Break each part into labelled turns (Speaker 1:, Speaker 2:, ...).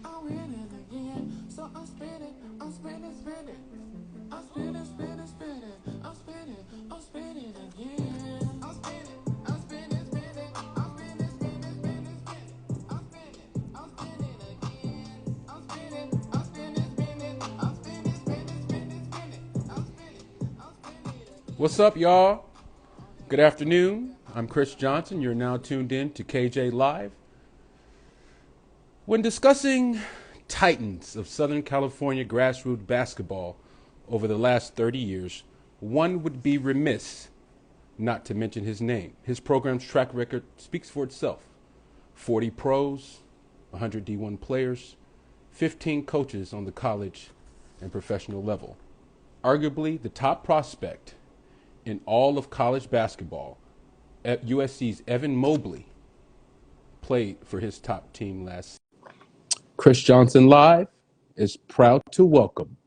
Speaker 1: I win it again. So I'm spinning, I'm spinning, spinning. I'm spinning, spinning, spinning. I'm spinning, I'm spinning again. I'm spinning, I'm spinning, spinning. I'm spinning, spinning, spinning, spinning. I'm spinning, I'm spinning again. I'm spinning, I'm spinning, spinning. I'm spinning, spinning, spinning, spinning. I'm spinning, I'm spinning again.
Speaker 2: What's up, y'all? Good afternoon. I'm Chris Johnson. You're now tuned in to KJ Live. When discussing titans of Southern California grassroots basketball over the last 30 years, one would be remiss not to mention his name. His program's track record speaks for itself. 40 pros, 100 D1 players, 15 coaches on the college and professional level. Arguably the top prospect in all of college basketball, USC's Evan Mobley played for his top team last season. Chris Johnson Live is proud to welcome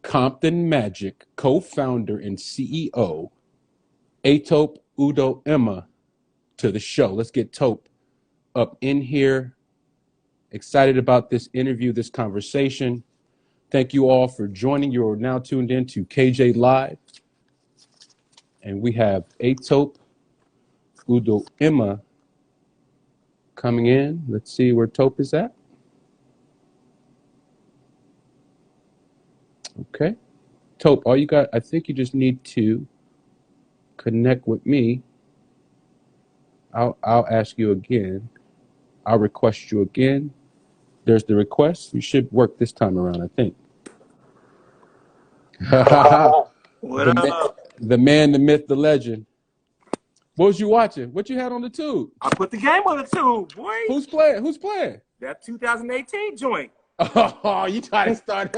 Speaker 2: Compton Magic co-founder and CEO, Etop Udo-Ema, to the show. Let's get Top up in here. Excited about this interview, this conversation. Thank you all for joining. You're now tuned in to KJ Live. And we have Etop Udo-Ema coming in. Let's see where Top is at. Okay. Top, all you got, I think you just need to connect with me. I'll ask you again. I'll request you again. There's the request. You should work this time around, I think.
Speaker 3: What up?
Speaker 2: The man, the myth, the legend. What was you watching? What you had on the tube?
Speaker 3: I put the game on the tube, boy.
Speaker 2: Who's playing? Who's playing?
Speaker 3: That 2018 joint.
Speaker 2: Oh, you try to start.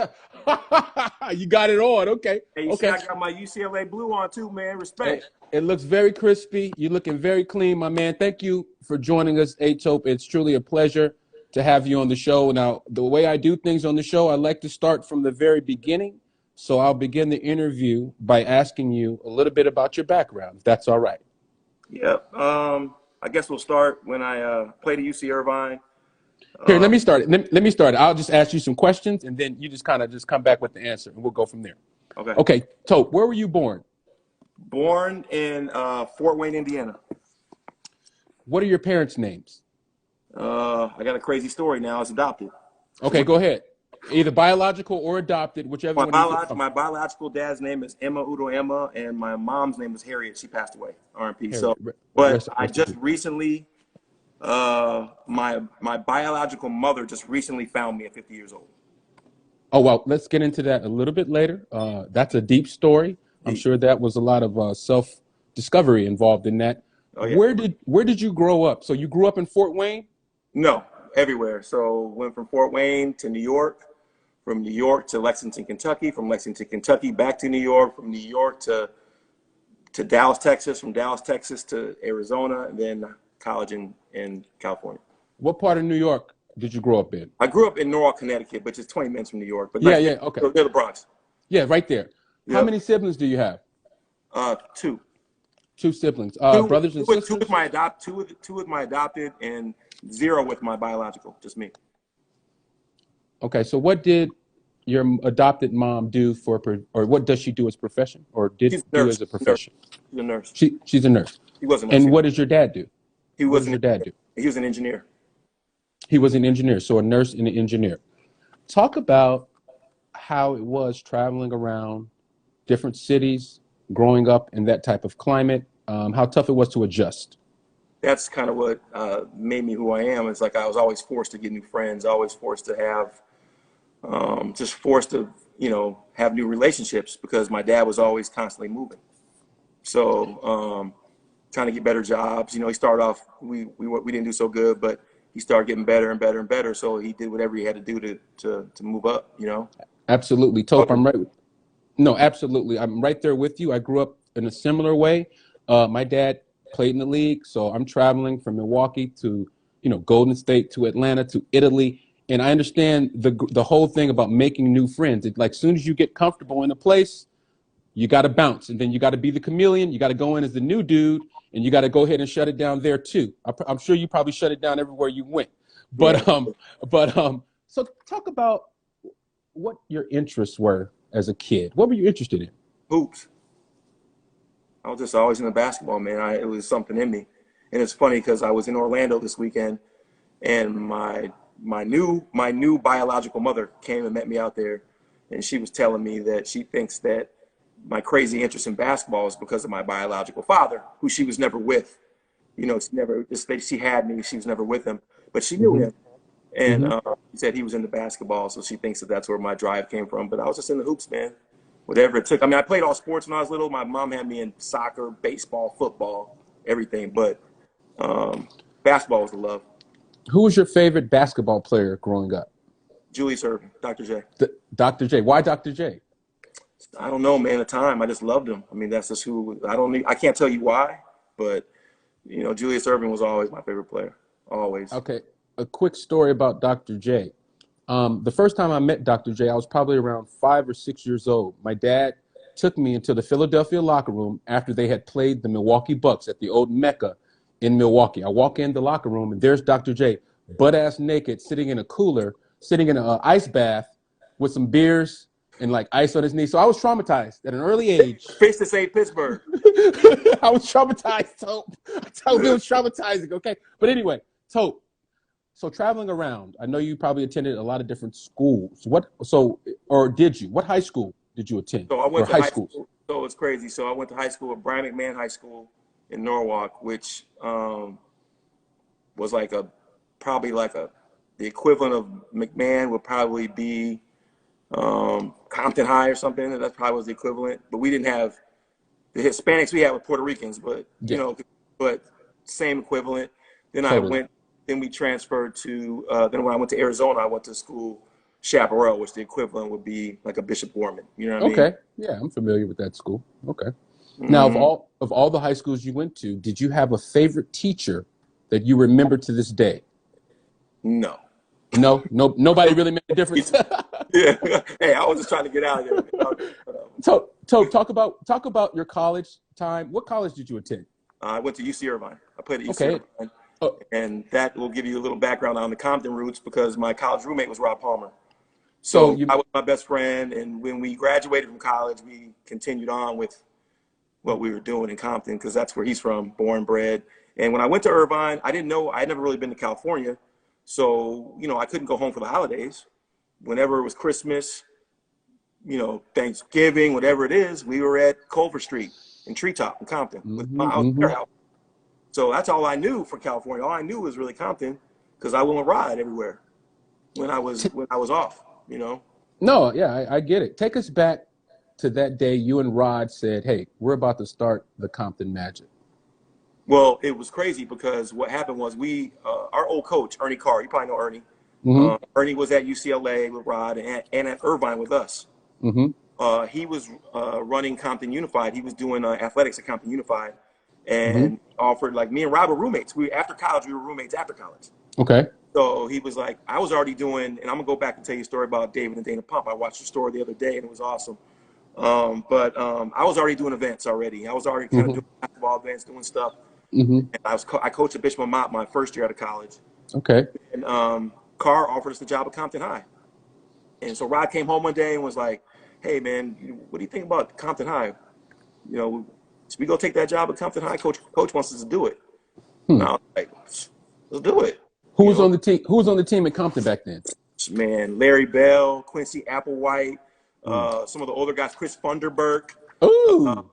Speaker 2: You got it on. Okay.
Speaker 3: Hey, you see I got my UCLA blue on too, man. Respect.
Speaker 2: It looks very crispy. You're looking very clean, my man. Thank you for joining us, Etop. It's truly a pleasure to have you on the show. Now, the way I do things on the show, I like to start from the very beginning. So I'll begin the interview by asking you a little bit about your background, if that's all right.
Speaker 3: Yep. I guess we'll start when I played at UC Irvine.
Speaker 2: Here, let me start it. Let me start it. I'll just ask you some questions, and then you just kind of just come back with the answer, and we'll go from there.
Speaker 3: Okay.
Speaker 2: Okay, Top, where were you born?
Speaker 3: Born in Fort Wayne, Indiana.
Speaker 2: What are your parents' names?
Speaker 3: I got a crazy story now. I was adopted.
Speaker 2: Okay, go ahead. Either biological or adopted, whichever one.
Speaker 3: My biological dad's name is Emma Udo-Ema, and my mom's name was Harriet. She passed away, R.I.P. So, but I just recently, my biological mother just recently found me at 50 years old.
Speaker 2: Oh, well, let's get into that a little bit later. That's a deep story. I'm sure that was a lot of self-discovery involved in that.
Speaker 3: Oh, yeah.
Speaker 2: Where did you grow up? So you grew up in Fort Wayne?
Speaker 3: No, everywhere. So went from Fort Wayne to New York, from New York to Lexington, Kentucky, from Lexington, Kentucky back to New York, from New York to Dallas, Texas, from Dallas, Texas to Arizona, and then college in California.
Speaker 2: What part of New York did you grow up in?
Speaker 3: I grew up in Norwalk, Connecticut, which is 20 minutes from New York. But
Speaker 2: okay.
Speaker 3: Near the Bronx.
Speaker 2: Yeah, right there.
Speaker 3: Yep.
Speaker 2: How many siblings do you have?
Speaker 3: Two.
Speaker 2: Two siblings. Brothers and sisters?
Speaker 3: Two with my adopted, and 0 with my biological, just me.
Speaker 2: Okay, so what did your adopted mom do or what does she do as a profession, or do as a profession?
Speaker 3: She's a nurse.
Speaker 2: She's a nurse.
Speaker 3: He was a nurse.
Speaker 2: And what does your dad do?
Speaker 3: He was an engineer.
Speaker 2: He was an engineer, so a nurse and an engineer. Talk about how it was traveling around different cities, growing up in that type of climate, how tough it was to adjust.
Speaker 3: That's kind of what made me who I am. It's like I was always forced to get new friends, always forced to have, have new relationships because my dad was always constantly moving. So trying to get better jobs. He started off, we didn't do so good, but he started getting better and better and better. So he did whatever he had to do to move up,
Speaker 2: Absolutely. Top, I'm right. No, absolutely. I'm right there with you. I grew up in a similar way. My dad played in the league, so I'm traveling from Milwaukee to, Golden State to Atlanta to Italy. And I understand the whole thing about making new friends. It's like as soon as you get comfortable in a place, you got to bounce, and then you got to be the chameleon. You got to go in as the new dude, and you got to go ahead and shut it down there too. I'm sure you probably shut it down everywhere you went. But so talk about what your interests were as a kid. What were you interested in?
Speaker 3: Hoops. I was just always into basketball, man. It was something in me. And it's funny because I was in Orlando this weekend, and my new biological mother came and met me out there, and she was telling me that she thinks that my crazy interest in basketball is because of my biological father, who she was never with. She never just she had me. She was never with him, but she knew him, and she said he was into basketball, so she thinks that that's where my drive came from. But I was just in the hoops, man. Whatever it took. I mean, I played all sports when I was little. My mom had me in soccer, baseball, football, everything, but basketball was the love.
Speaker 2: Who was your favorite basketball player growing up?
Speaker 3: Julius Erving, Dr. J.
Speaker 2: Dr. J. Why Dr. J?
Speaker 3: I don't know, man. At the time, I just loved him. I mean, that's just who. I can't tell you why, but Julius Erving was always my favorite player. Always.
Speaker 2: Okay. A quick story about Dr. J. The first time I met Dr. J, I was probably around 5 or 6 years old. My dad took me into the Philadelphia locker room after they had played the Milwaukee Bucks at the old Mecca in Milwaukee. I walk in the locker room, and there's Dr. J, butt-ass naked, sitting in a cooler, sitting in an ice bath with some beers and, like, ice on his knee. So I was traumatized at an early age.
Speaker 3: Fish to say Pittsburgh.
Speaker 2: I was traumatized, Tope. I told you it was traumatizing, okay? But anyway, Tope. So traveling around, I know you probably attended a lot of different schools. Or did you? What high school did you attend?
Speaker 3: So I went to high school. So it's crazy. So I went to high school at Brian McMahon High School in Norwalk, which was probably the equivalent of McMahon would probably be Compton High or something. That probably was the equivalent. But we didn't have the Hispanics we had with Puerto Ricans, but but same equivalent. Then
Speaker 2: Totally.
Speaker 3: Then we transferred to, then when I went to Arizona, I went to school Chaparral, which the equivalent would be like a Bishop Gorman. You know what I mean?
Speaker 2: Okay. Yeah, I'm familiar with that school. Okay. Now, of all the high schools you went to, did you have a favorite teacher that you remember to this day?
Speaker 3: No.
Speaker 2: No, nobody really made a difference.
Speaker 3: Yeah. Hey, I was just trying to get out of there.
Speaker 2: So, talk about your college time. What college did you attend?
Speaker 3: I went to UC Irvine. I played at UC
Speaker 2: Okay.
Speaker 3: Irvine. And that will give you a little background on the Compton roots because my college roommate was Rob Palmer. So I was my best friend, and when we graduated from college, we continued on with what we were doing in Compton because that's where he's from, born, bred. And when I went to Irvine, I didn't know, I'd never really been to California. So, I couldn't go home for the holidays. Whenever it was Christmas, Thanksgiving, whatever it is, we were at Culver Street in Treetop in Compton with my house. So that's all I knew for California. All I knew was really Compton because I went with Rod everywhere when I was off,
Speaker 2: No, yeah, I get it. Take us back to that day you and Rod said, hey, we're about to start the Compton Magic.
Speaker 3: Well, it was crazy because what happened was our old coach, Ernie Carr, you probably know Ernie. Ernie was at UCLA with Rod and at Irvine with us. He was running Compton Unified. He was doing athletics at Compton Unified. And offered, like, me and Rob were roommates. After college, we were roommates after college.
Speaker 2: Okay.
Speaker 3: So he was like, I was already doing, and I'm gonna go back and tell you a story about David and Dana Pump. I watched the story the other day and it was awesome. But I was already doing events already. I was already kind of doing basketball events, doing stuff. And I coached at Bishop Mott my first year out of college.
Speaker 2: Okay.
Speaker 3: And Carr offered us the job at Compton High. And so Rod came home one day and was like, hey man, what do you think about Compton High? Should we go take that job at Compton High? Coach wants us to do it. And I was like, let's do it.
Speaker 2: Who was on the team? Who was on the team at Compton back then?
Speaker 3: Man, Larry Bell, Quincy Applewhite, some of the older guys, Chris Funderburk.
Speaker 2: Ooh.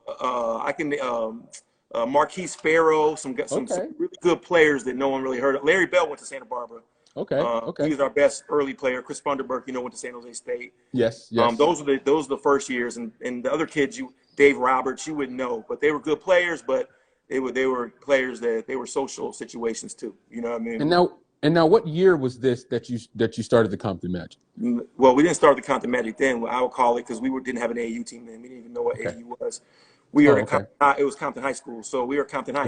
Speaker 3: Marquise Farrow, some really good players that no one really heard of. Larry Bell went to Santa Barbara.
Speaker 2: Okay.
Speaker 3: He was our best early player. Chris Funderburk, went to San Jose State.
Speaker 2: Yes.
Speaker 3: Those are the first years, and the other kids, Dave Roberts, you wouldn't know, but they were good players. But they were players that they were social situations too. You know what I mean?
Speaker 2: And now, what year was this that you started the Compton Magic?
Speaker 3: Well, we didn't start the Compton Magic then. I would call it because we didn't have an AAU team then. We didn't even know what AAU was. We were it was Compton High School, so we were Compton High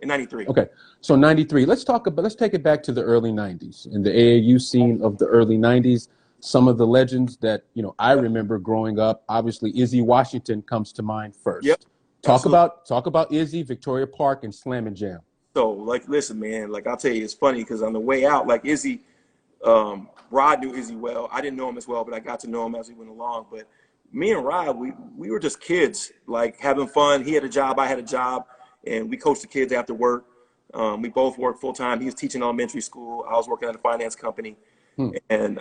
Speaker 3: in 93.
Speaker 2: Okay, so 93. Let's take it back to the early 90s and the AAU scene of the early 90s. Some of the legends that I remember growing up. Obviously, Izzy Washington comes to mind first.
Speaker 3: Yep.
Speaker 2: Talk about Izzy, Victoria Park, and Slam and Jam.
Speaker 3: So, like, listen, man, like, I'll tell you, it's funny because on the way out, like, Izzy, Rod knew Izzy well. I didn't know him as well, but I got to know him as we went along. But me and Rod, we were just kids, like, having fun. He had a job, I had a job, and we coached the kids after work. We both worked full time. He was teaching elementary school. I was working at a finance company. And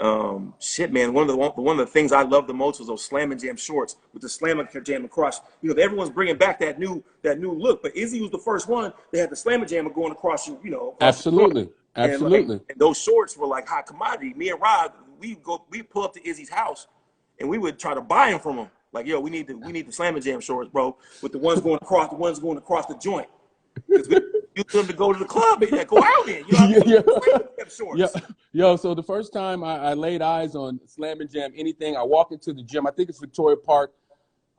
Speaker 3: shit, man, one of the things I loved the most was those Slam and Jam shorts with the Slam and Jam across. You know, everyone's bringing back that new look, but Izzy was the first one. They had the Slam and Jam going across you, you know.
Speaker 2: Absolutely,
Speaker 3: and,
Speaker 2: absolutely.
Speaker 3: and those shorts were like hot commodity. Me and Rod, we pull up to Izzy's house, and we would try to buy them from him. Like, yo, we need the Slam and Jam shorts, bro, with the ones going across the joint. Because we used them to go to the club and go out in. You know what I mean?
Speaker 2: Yo, so the first time I laid eyes on Slam and Jam, anything, I walk into the gym. I think it's Victoria Park.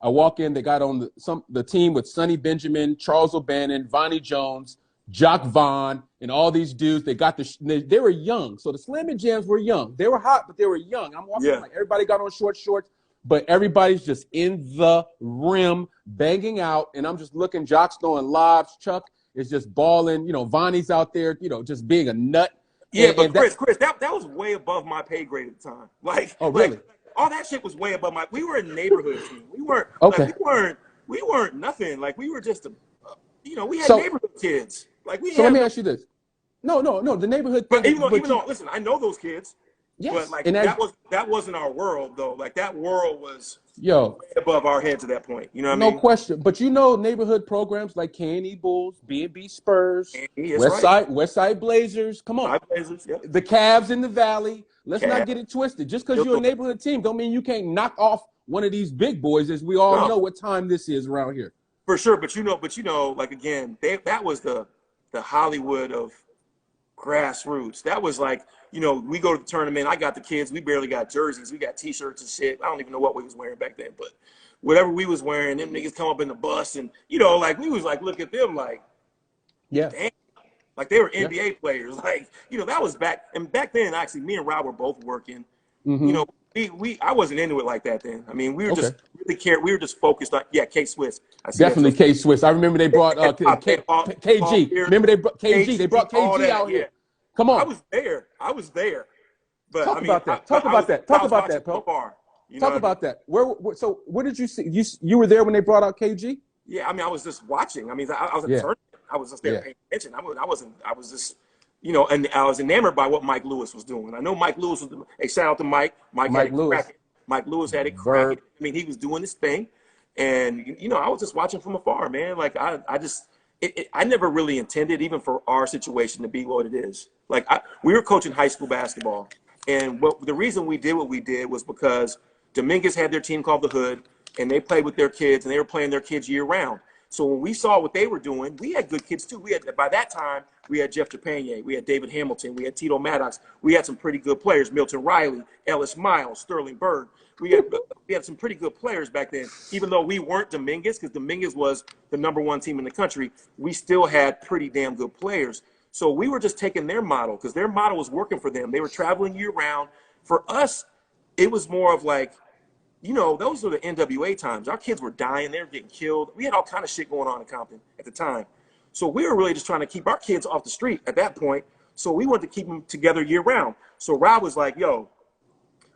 Speaker 2: I walk in. They got on the team with Sonny Benjamin, Charles O'Bannon, Vonnie Jones, Jock Vaughn, and all these dudes. They got they were young. So the Slam and Jams were young. They were hot, but they were young. I'm walking like everybody got on short shorts, but everybody's just in the rim, banging out, and I'm just looking. Jock's throwing lobs. Chuck is just balling. You know, Vonnie's out there, you know, just being a nut.
Speaker 3: Yeah, but Chris, that was way above my pay grade at the time. Like,
Speaker 2: oh really?
Speaker 3: Like, all that shit was way above my. We were a neighborhood team. We weren't.
Speaker 2: Okay.
Speaker 3: Like, we weren't nothing. Like, we were just you know, we had neighborhood kids. Like,
Speaker 2: let me ask you this. No. The neighborhood.
Speaker 3: But even though, listen, I know those kids.
Speaker 2: Yes.
Speaker 3: But like, that wasn't our world though. Like, that world was way above our heads at that point. You know what I mean?
Speaker 2: No question. But you know, neighborhood programs like K&E Bulls, B&B Spurs, West Side Blazers. Come on,
Speaker 3: Blazers, yep.
Speaker 2: The Cavs in the Valley. Let's not get it twisted. Just because you're a neighborhood team, don't mean you can't knock off one of these big boys. As we all know, what time this is around here.
Speaker 3: For sure, but you know, like again, that was the Hollywood of grassroots. That was like, you know, we go to the tournament. I got the kids. We barely got jerseys. We got T-shirts and shit. I don't even know what we was wearing back then, but whatever we was wearing, them niggas come up in the bus, and you know, like we was like, look at them, like, damn, like they were NBA players. Like, you know, that was back then. Actually, me and Rob were both working. You know, I wasn't into it like that then. I mean, we were just really cared. We were just focused on K-Swiss.
Speaker 2: Definitely K-Swiss. I remember they brought KG. Remember they brought KG. They brought KG out here. Come on.
Speaker 3: I was there. But
Speaker 2: Talk about that, Pell. Talk about that. So where did you see? You were there when they brought out KG?
Speaker 3: Yeah, I mean, I was just watching. I mean, I was at the tournament. I was just there paying attention. I was just, you know, and I was enamored by what Mike Lewis was doing. I know Mike Lewis was. Hey, shout out to Mike. Mike Lewis. Mike Lewis had it cracking. I mean, he was doing his thing, and you know, I was just watching from afar, man. Like I never really intended, even for our situation, to be what it is. Like we were coaching high school basketball, and the reason we did what we did was because Dominguez had their team called the Hood, and they played with their kids, and they were playing their kids year round. So when we saw what they were doing, we had good kids too. By that time, we had Jeff Trepanier, we had David Hamilton, we had Tito Maddox, we had some pretty good players, Milton Riley, Ellis Miles, Sterling Bird. We had some pretty good players back then. Even though we weren't Dominguez, because Dominguez was the #1 team in the country, we still had pretty damn good players. So we were just taking their model, because their model was working for them. They were traveling year round. For us, it was more of like, you know, those were the NWA times. Our kids were dying. They were getting killed. We had all kind of shit going on in Compton at the time. So we were really just trying to keep our kids off the street at that point. So we wanted to keep them together year round. So Rob was like, yo,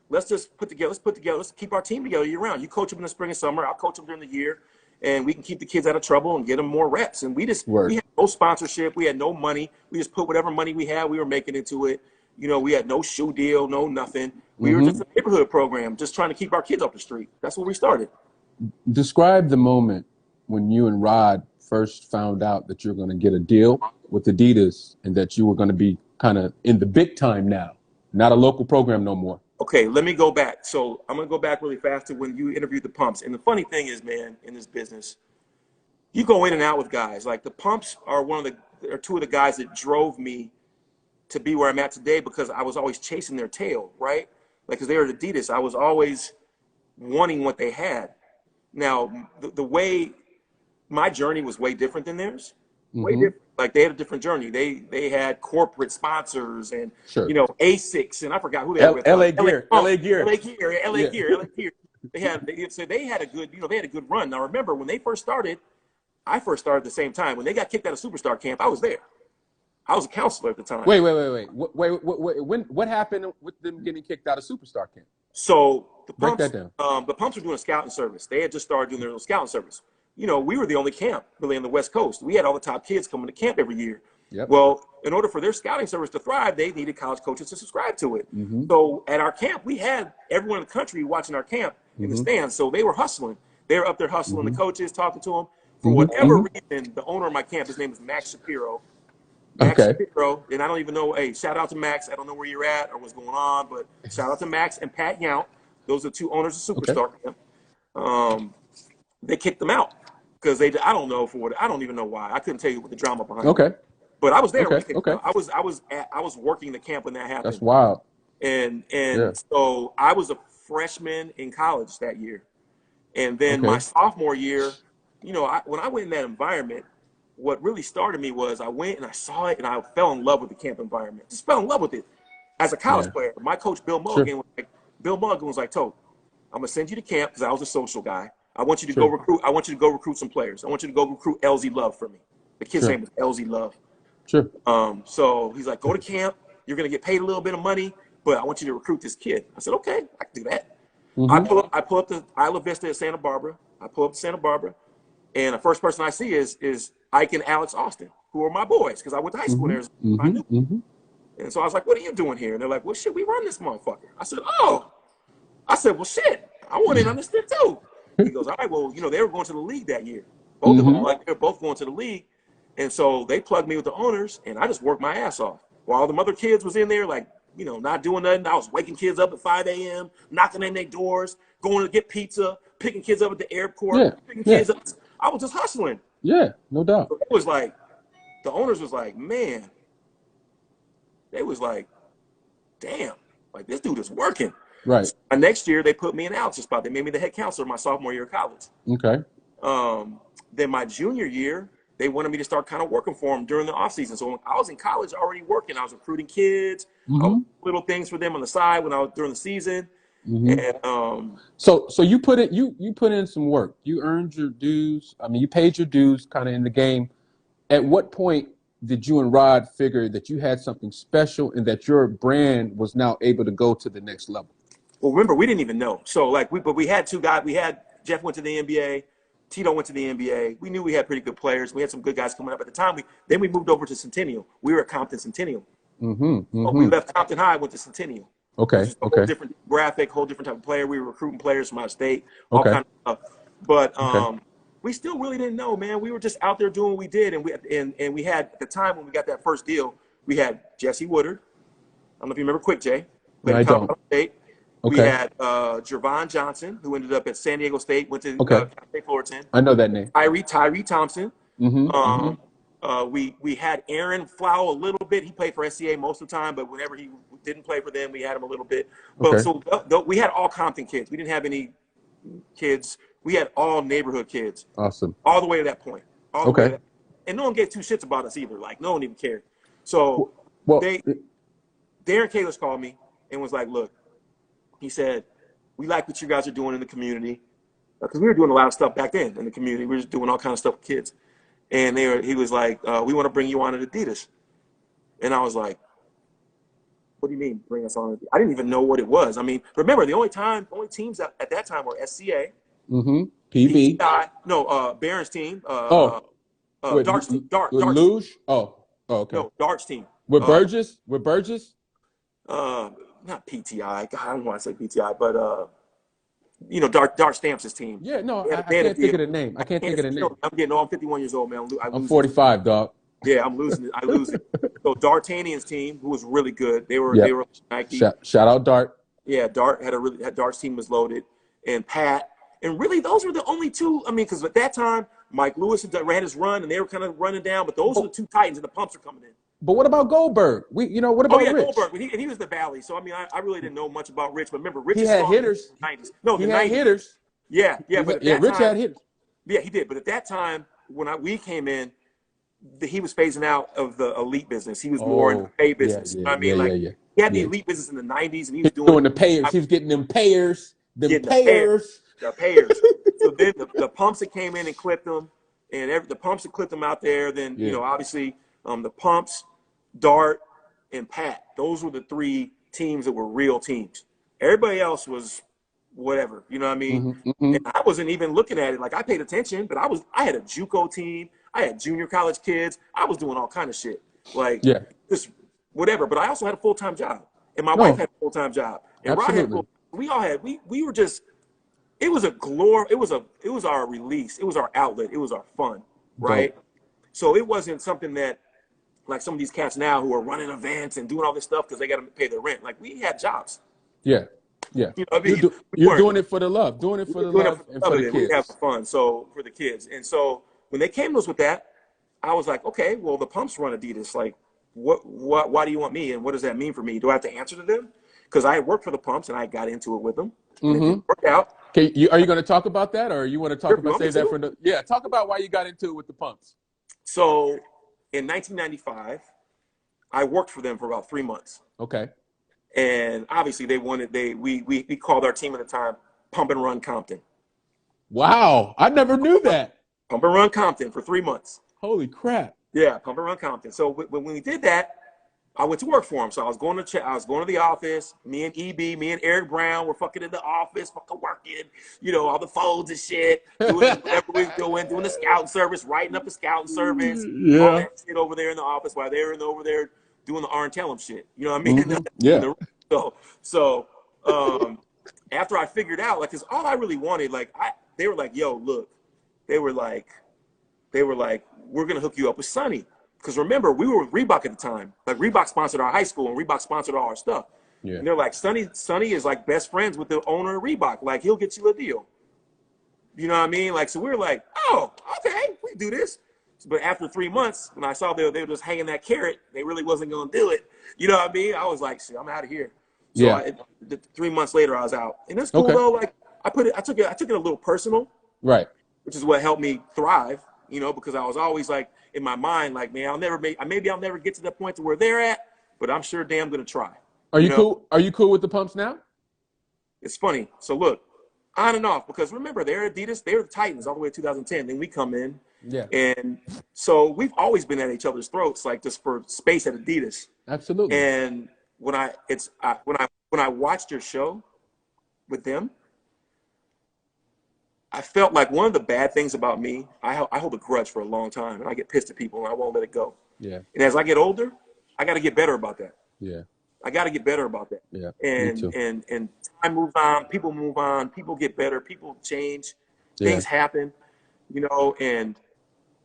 Speaker 3: let's keep our team together year round. You coach them in the spring and summer. I'll coach them during the year. And we can keep the kids out of trouble and get them more reps. And we had no sponsorship. We had no money. We just put whatever money we had, we were making into it. You know, we had no shoe deal, no nothing. We were just a neighborhood program, just trying to keep our kids off the street. That's where we started.
Speaker 2: Describe the moment when you and Rod first found out that you're going to get a deal with Adidas and that you were going to be kind of in the big time now, not a local program no more.
Speaker 3: Okay, let me go back. So I'm going to go back really fast to when you interviewed the Pumps. And the funny thing is, man, in this business, you go in and out with guys. Like the Pumps are two of the guys that drove me to be where I'm at today, because I was always chasing their tail, right? Like, because they were Adidas, I was always wanting what they had. Now, the way my journey was way different than theirs. Way different. Like, they had a different journey. They had corporate sponsors and, you know, Asics, and I forgot who they were with.
Speaker 2: LA Gear.
Speaker 3: They had a good, you know, they had a good run. Now, remember, when they first started, I first started at the same time. When they got kicked out of Superstar Camp, I was there. I was a counselor at the time.
Speaker 2: Wait. What happened with them getting kicked out of Superstar Camp?
Speaker 3: So
Speaker 2: Break that down.
Speaker 3: The Pumps were doing a scouting service. They had just started doing their little scouting service. You know, we were the only camp really on the West Coast. We had all the top kids coming to camp every year.
Speaker 2: Yep.
Speaker 3: Well, in order for their scouting service to thrive, they needed college coaches to subscribe to it. So at our camp, we had everyone in the country watching our camp in the stands. So they were hustling. They were up there hustling the coaches, talking to them. For whatever reason, the owner of my camp, his name is Max Shapiro. Max Shapiro, and I don't even know. Hey, shout out to Max. I don't know where you're at or what's going on, but shout out to Max and Pat Yount. Those are two owners of Superstar Camp. They kicked them out because I don't know for what. I don't even know why. I couldn't tell you what the drama behind it. But I was there. I was working the camp when that happened.
Speaker 2: That's wild.
Speaker 3: And so I was a freshman in college that year, and then my sophomore year, you know, when I went in that environment, what really started me was I went and I saw it and I fell in love with the camp environment. Just fell in love with it as a college player. My coach Bill Mulligan was like, "Tote, I'm gonna send you to camp because I was a social guy. I want you to go recruit. I want you to go recruit some players. I want you to go recruit LZ Love for me. The kid's name is LZ Love. So he's like, go to camp. You're gonna get paid a little bit of money, but I want you to recruit this kid. I said, okay, I can do that. I pull up to Isla Vista at Santa Barbara. I pull up to Santa Barbara, and the first person I see is Ike and Alex Austin, who are my boys because I went to high school there. I knew. And so I was like, what are you doing here? And they're like, well, shit, we run this motherfucker. I said, oh. I said, well, shit, I want in on this shit too. He goes, all right, well, you know, they were going to the league that year. Both of them, like, they were both going to the league. And so they plugged me with the owners, and I just worked my ass off. While all the other kids was in there, like, you know, not doing nothing. I was waking kids up at 5 a.m., knocking on their doors, going to get pizza, picking kids up at the airport, picking kids up. I was just hustling.
Speaker 2: Yeah, no doubt.
Speaker 3: So it was like, the owners was like, man, they was like, damn, like, this dude is working.
Speaker 2: Right.
Speaker 3: So next year, they put me in Alex's spot. They made me the head counselor my sophomore year of college. Then my junior year, they wanted me to start kind of working for them during the offseason. So when I was in college already working. I was recruiting kids, little things for them on the side when I was during the season. And
Speaker 2: so you put in some work. You earned your dues. I mean, you paid your dues kind of in the game. At what point did you and Rod figure that you had something special and that your brand was now able to go to the next level?
Speaker 3: Well, remember, we didn't even know. So, like, we had two guys. We had Jeff went to the NBA. Tito went to the NBA. We knew we had pretty good players. We had some good guys coming up at the time. Then we moved over to Centennial. We were at Compton Centennial. So we left Compton High, went to Centennial. Whole different graphic, whole different type of player. We were recruiting players from out of state, all kind of stuff. But we still really didn't know, man. We were just out there doing what we did, and we had at the time when we got that first deal, we had Jesse Woodard. I don't know if you remember Quick J.
Speaker 2: I don't.
Speaker 3: State. We had Jervon Johnson, who ended up at San Diego State, went to State Fullerton.
Speaker 2: I know that name.
Speaker 3: Tyree Thompson. We had Aaron Flau a little bit. He played for SCA most of the time, but whenever he didn't play for them, we had him a little bit. But so we had all Compton kids. We didn't have any kids. We had all neighborhood kids.
Speaker 2: Awesome.
Speaker 3: All the way to that point. All the way to that. And no one gave two shits about us either. Like, no one even cared. So Darren Kalish called me and was like, look, he said, we like what you guys are doing in the community. Because we were doing a lot of stuff back then in the community. We were just doing all kinds of stuff with kids. And he was like, we want to bring you on at Adidas. And I was like, what do you mean bring us on? I didn't even know what it was. I mean, remember, the only teams at that time were SCA,
Speaker 2: PB.
Speaker 3: Barron's team.
Speaker 2: Darts.
Speaker 3: Luge?
Speaker 2: Okay.
Speaker 3: No, Darts team.
Speaker 2: With Burgess?
Speaker 3: Not PTI. God, I don't want to say PTI, but Dart Stamps' team.
Speaker 2: Yeah, no, I can't think of the name.
Speaker 3: I'm 51 years old, man.
Speaker 2: I'm 45, dog.
Speaker 3: Yeah, I'm losing it. I lose it. So D'Artagnan's team, who was really good, they were Nike.
Speaker 2: Shout out Dart.
Speaker 3: Yeah, Dart's team was loaded, and Pat, and really those were the only two. I mean, because at that time Mike Lewis ran his run, and they were kind of running down, but those were the two titans, and the pumps are coming in.
Speaker 2: But what about Goldberg? What about Rich?
Speaker 3: Goldberg. And he was the Valley. So I mean, I really didn't know much about Rich, but remember, Rich
Speaker 2: had hitters.
Speaker 3: No,
Speaker 2: he had hitters.
Speaker 3: Yeah. But Rich
Speaker 2: had hitters.
Speaker 3: Yeah, he did. But at that time, when we came in, he was phasing out of the elite business. He was more in the pay business. He had the elite business in the '90s, and he was doing
Speaker 2: the payers. He was getting them payers. The payers.
Speaker 3: So then the pumps that came in and clipped them, and the pumps that clipped them out there. Then obviously the pumps Dart, and Pat. Those were the 3 teams that were real teams. Everybody else was whatever, you know what I mean? And I wasn't even looking at it. Like, I paid attention, but I had a JUCO team. I had junior college kids. I was doing all kind of shit. Like,
Speaker 2: Yeah.
Speaker 3: just whatever. But I also had a full-time job. And my wife had a full-time job. And Rod had we all had, we were just, it was our release. It was our outlet. It was our fun, right?
Speaker 2: Dope.
Speaker 3: So it wasn't something that, like some of these cats now who are running events and doing all this stuff because they got to pay their rent. Like, we had jobs.
Speaker 2: Yeah. Yeah.
Speaker 3: You know what I mean?
Speaker 2: You're doing it for the love. Doing it for the love and for the kids.
Speaker 3: We have fun. So for the kids. And so when they came to us with that, I was like, okay, well, the Pumps run Adidas. Like, why do you want me? And what does that mean for me? Do I have to answer to them? Because I worked for the Pumps and I got into it with them. And it didn't work out.
Speaker 2: Okay, are you going to talk about that, or you want to talk about save that for the? Yeah, talk about why you got into it with the Pumps.
Speaker 3: So in 1995, I worked for them for about 3 months.
Speaker 2: Okay.
Speaker 3: And obviously we called our team at the time Pump and Run Compton.
Speaker 2: Wow, I never knew that.
Speaker 3: Pump and Run Compton for 3 months.
Speaker 2: Holy crap.
Speaker 3: Yeah, Pump and Run Compton. So when we did that, I went to work for him. So I was going to the office. Me and EB, me and Eric Brown were fucking in the office, fucking working, all the phones and shit, doing whatever we were doing the scouting service, writing up the scouting service, all that shit over there in the office while they were over there doing the Arn Tellum shit. You know what I mean?
Speaker 2: Yeah.
Speaker 3: So after I figured out, like, cause all I really wanted, they were like, yo, look, they were like, we're gonna hook you up with Sonny. Because remember, we were with Reebok at the time. Like, Reebok sponsored our high school and Reebok sponsored all our stuff. Yeah. And they're like, Sonny is like best friends with the owner of Reebok. Like, he'll get you a deal. You know what I mean? Like, so we were like, oh, okay, we do this. But after 3 months, when I saw they were just hanging that carrot, they really wasn't going to do it. You know what I mean? I was like, shit, I'm out of here. So 3 months later, I was out. And it's cool though. Like, I took it a little personal.
Speaker 2: Right.
Speaker 3: Which is what helped me thrive, because I was always like, in my mind, like, man, maybe I'll never get to that point to where they're at, but I'm sure damn gonna try.
Speaker 2: Are you cool? Are you cool with the Pumps now?
Speaker 3: It's funny. So look, on and off, because remember, they're Adidas, they're the Titans all the way to 2010. Then we come in, and so we've always been at each other's throats, like, just for space at Adidas.
Speaker 2: Absolutely.
Speaker 3: And when I watched your show with them, I felt like one of the bad things about me, I hold a grudge for a long time, and I get pissed at people, and I won't let it go.
Speaker 2: Yeah.
Speaker 3: And as I get older, I got to get better about that.
Speaker 2: Yeah.
Speaker 3: I got to get better about that.
Speaker 2: Yeah.
Speaker 3: And time moves on, people move on, people get better, people change, things happen, and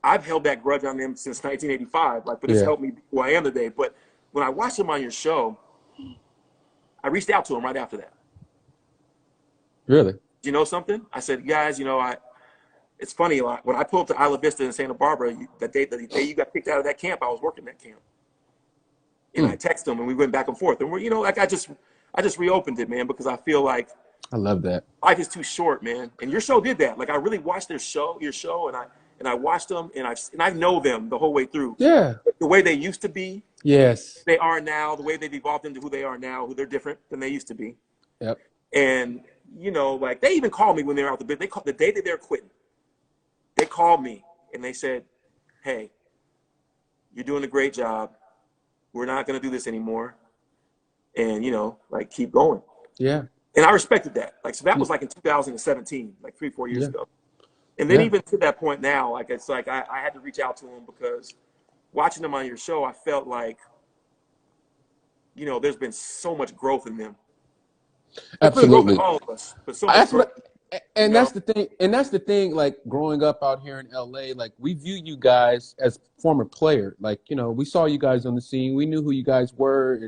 Speaker 3: I've held that grudge on them since 1985. Like, but it's helped me be who I am today. But when I watched them on your show, I reached out to them right after that.
Speaker 2: Really?
Speaker 3: You know something? I said, guys, it's funny. When I pulled up to Isla Vista in Santa Barbara, the day you got kicked out of that camp, I was working that camp. And I texted them, and we went back and forth. And we're, like, I just reopened it, man, because I feel like
Speaker 2: I love that
Speaker 3: life is too short, man. And your show did that. Like, I really watched your show, and I watched them, and I know them the whole way through.
Speaker 2: Yeah.
Speaker 3: The way they used to be.
Speaker 2: Yes.
Speaker 3: They are now. The way they've evolved into who they are now. Who they're different than they used to be.
Speaker 2: Yep.
Speaker 3: And like, they even called me when they were out the bid. The day that they're quitting, they called me and they said, hey, you're doing a great job. We're not going to do this anymore. And, like, keep going.
Speaker 2: Yeah.
Speaker 3: And I respected that. Like, so that was like in 2017, like 3-4 years ago. And then even to that point now, like, it's like I had to reach out to them, because watching them on your show, I felt like, there's been so much growth in them.
Speaker 2: Absolutely.
Speaker 3: All of us, but so
Speaker 2: that's the thing. Like, growing up out here in LA, like, we view you guys as former player. Like, we saw you guys on the scene. We knew who you guys were,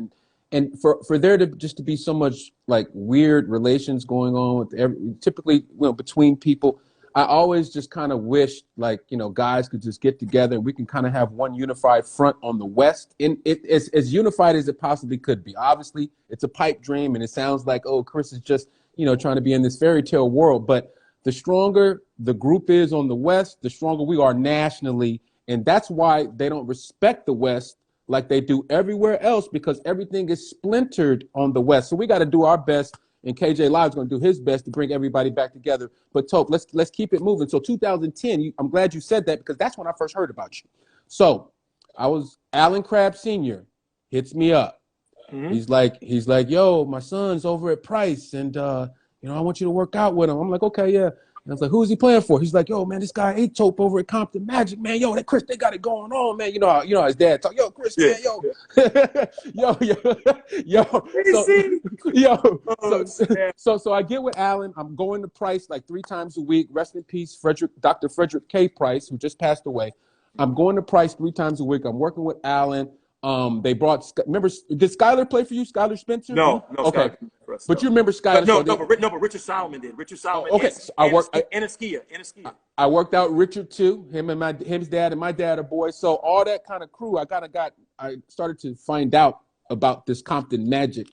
Speaker 2: and for there to just to be so much, like, weird relations going on with typically between people. I always just kind of wished, like, guys could just get together and we can kind of have one unified front on the West, and as unified as it possibly could be. Obviously, it's a pipe dream, and it sounds like, oh, Chris is just, trying to be in this fairy tale world. But the stronger the group is on the West, the stronger we are nationally, and that's why they don't respect the West like they do everywhere else, because everything is splintered on the West. So we got to do our best. And KJ Live's going to do his best to bring everybody back together. But Tope, let's keep it moving. So 2010, I'm glad you said that, because that's when I first heard about you. So I was Alan Crabb Sr., hits me up.
Speaker 3: Mm-hmm.
Speaker 2: He's like, yo, my son's over at Price, and I want you to work out with him. I'm like, okay, yeah. And I was like, who is he playing for? He's like, yo, man, this guy Etop over at Compton Magic, man. Yo, that Chris, they got it going on, man. You know how his dad talk. Yo, Chris,
Speaker 3: Yeah.
Speaker 2: man, yo, yo. So,
Speaker 3: Crazy.
Speaker 2: yo,
Speaker 3: Oh, snap.
Speaker 2: so I get with Alan. I'm going to Price like 3 times a week. Rest in peace, Dr. Frederick K. Price, who just passed away. I'm going to Price 3 times a week. I'm working with Alan. They brought. Remember, did Skylar play for you? Skylar Spencer?
Speaker 3: No,
Speaker 2: Okay.
Speaker 3: Skylar, for us,
Speaker 2: But
Speaker 3: no.
Speaker 2: you remember Skylar?
Speaker 3: But Richard Solomon did. Richard Solomon.
Speaker 2: Okay, so
Speaker 3: Anaskia.
Speaker 2: I worked out Richard too. His dad and my dad are boys. So all that kind of crew, I started to find out about this Compton Magic,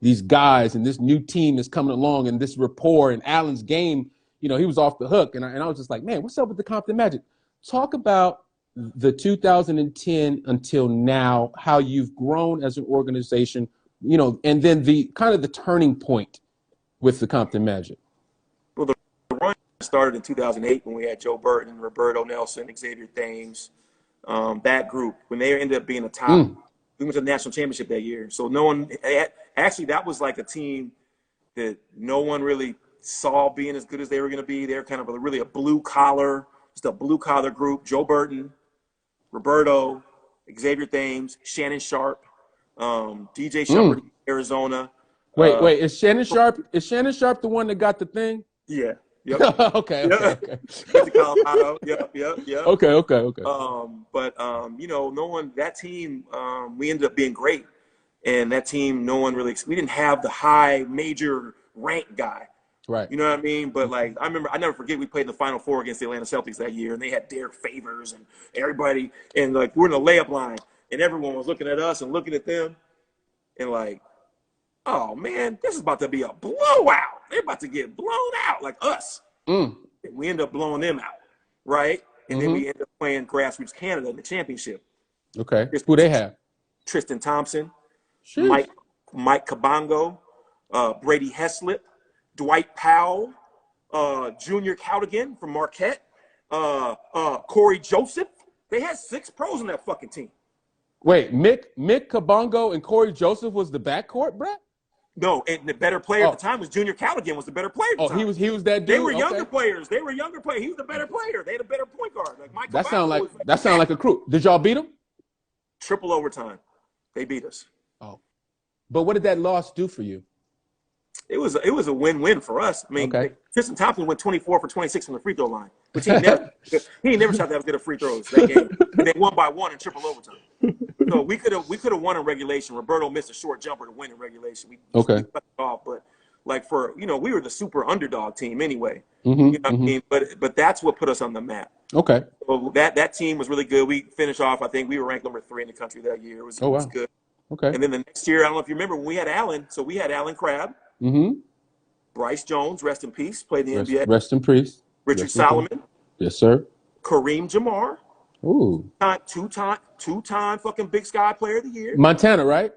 Speaker 2: these guys and this new team that's coming along and this rapport and Allen's game. He was off the hook, and I was just like, man, what's up with the Compton Magic? Talk about the 2010 until now, how you've grown as an organization, and then the kind of the turning point with the Compton Magic.
Speaker 3: Well, the run started in 2008 when we had Joe Burton, Roberto Nelson, Xavier Thames, that group. When they ended up being a top, we went to the national championship that year. So that was like a team that no one really saw being as good as they were going to be. They're kind of really a blue collar group. Joe Burton, Roberto, Xavier Thames, Shannon Sharp, DJ Shepard, Arizona.
Speaker 2: Wait, is Shannon Sharp the one that got the thing?
Speaker 3: Yeah. Yep.
Speaker 2: Okay.
Speaker 3: Colorado. Yep.
Speaker 2: Okay.
Speaker 3: But no one, that team, we ended up being great. And that team, no one really, we didn't have the high major rank guy.
Speaker 2: Right.
Speaker 3: You know what I mean? But like, I never forget we played in the Final Four against the Atlanta Celtics that year, and they had Derek Favors and everybody, and like we're in the layup line, and everyone was looking at us and looking at them, and like, oh man, this is about to be a blowout. They're about to get blown out like us. We end up blowing them out, right? And then we end up playing Grassroots Canada in the championship.
Speaker 2: Okay. Who they have?
Speaker 3: Tristan Thompson,
Speaker 2: Sheesh.
Speaker 3: Mike Kabongo, Brady Heslip, Dwight Powell, Junior Cowdigan from Marquette, Corey Joseph. They had 6 pros on that fucking team.
Speaker 2: Wait, Mick Kabongo and Corey Joseph was the backcourt, Brett?
Speaker 3: No, and the better player at the time was Junior Cowdigan was the better player at the time.
Speaker 2: He was that dude?
Speaker 3: They were younger players. He was the better player. They had a better point guard. Like Mike
Speaker 2: that sound like a crew. Did y'all beat them?
Speaker 3: Triple overtime. They beat us.
Speaker 2: Oh. But what did that loss do for you?
Speaker 3: It was a win-win for us. I mean, Tristan Thompson went 24 for 26 from the free throw line, which he ain't never shot that good of free throws that game. And they won by 1 in triple overtime. So we could have won in regulation. Roberto missed a short jumper to win in regulation. We cut it off, but like we were the super underdog team anyway. You know what I mean? But that's what put us on the map.
Speaker 2: Okay.
Speaker 3: So that team was really good. We finished off. I think we were ranked number 3 in the country that year. It was good.
Speaker 2: Okay.
Speaker 3: And then the next year, I don't know if you remember when we had Allen. So we had Allen Crabbe. Bryce Jones, rest in peace, played in the NBA.
Speaker 2: Rest in peace.
Speaker 3: Richard Solomon.
Speaker 2: Yes, sir.
Speaker 3: Kareem Jamar.
Speaker 2: Ooh.
Speaker 3: Two-time fucking Big Sky Player of the Year.
Speaker 2: Montana, right?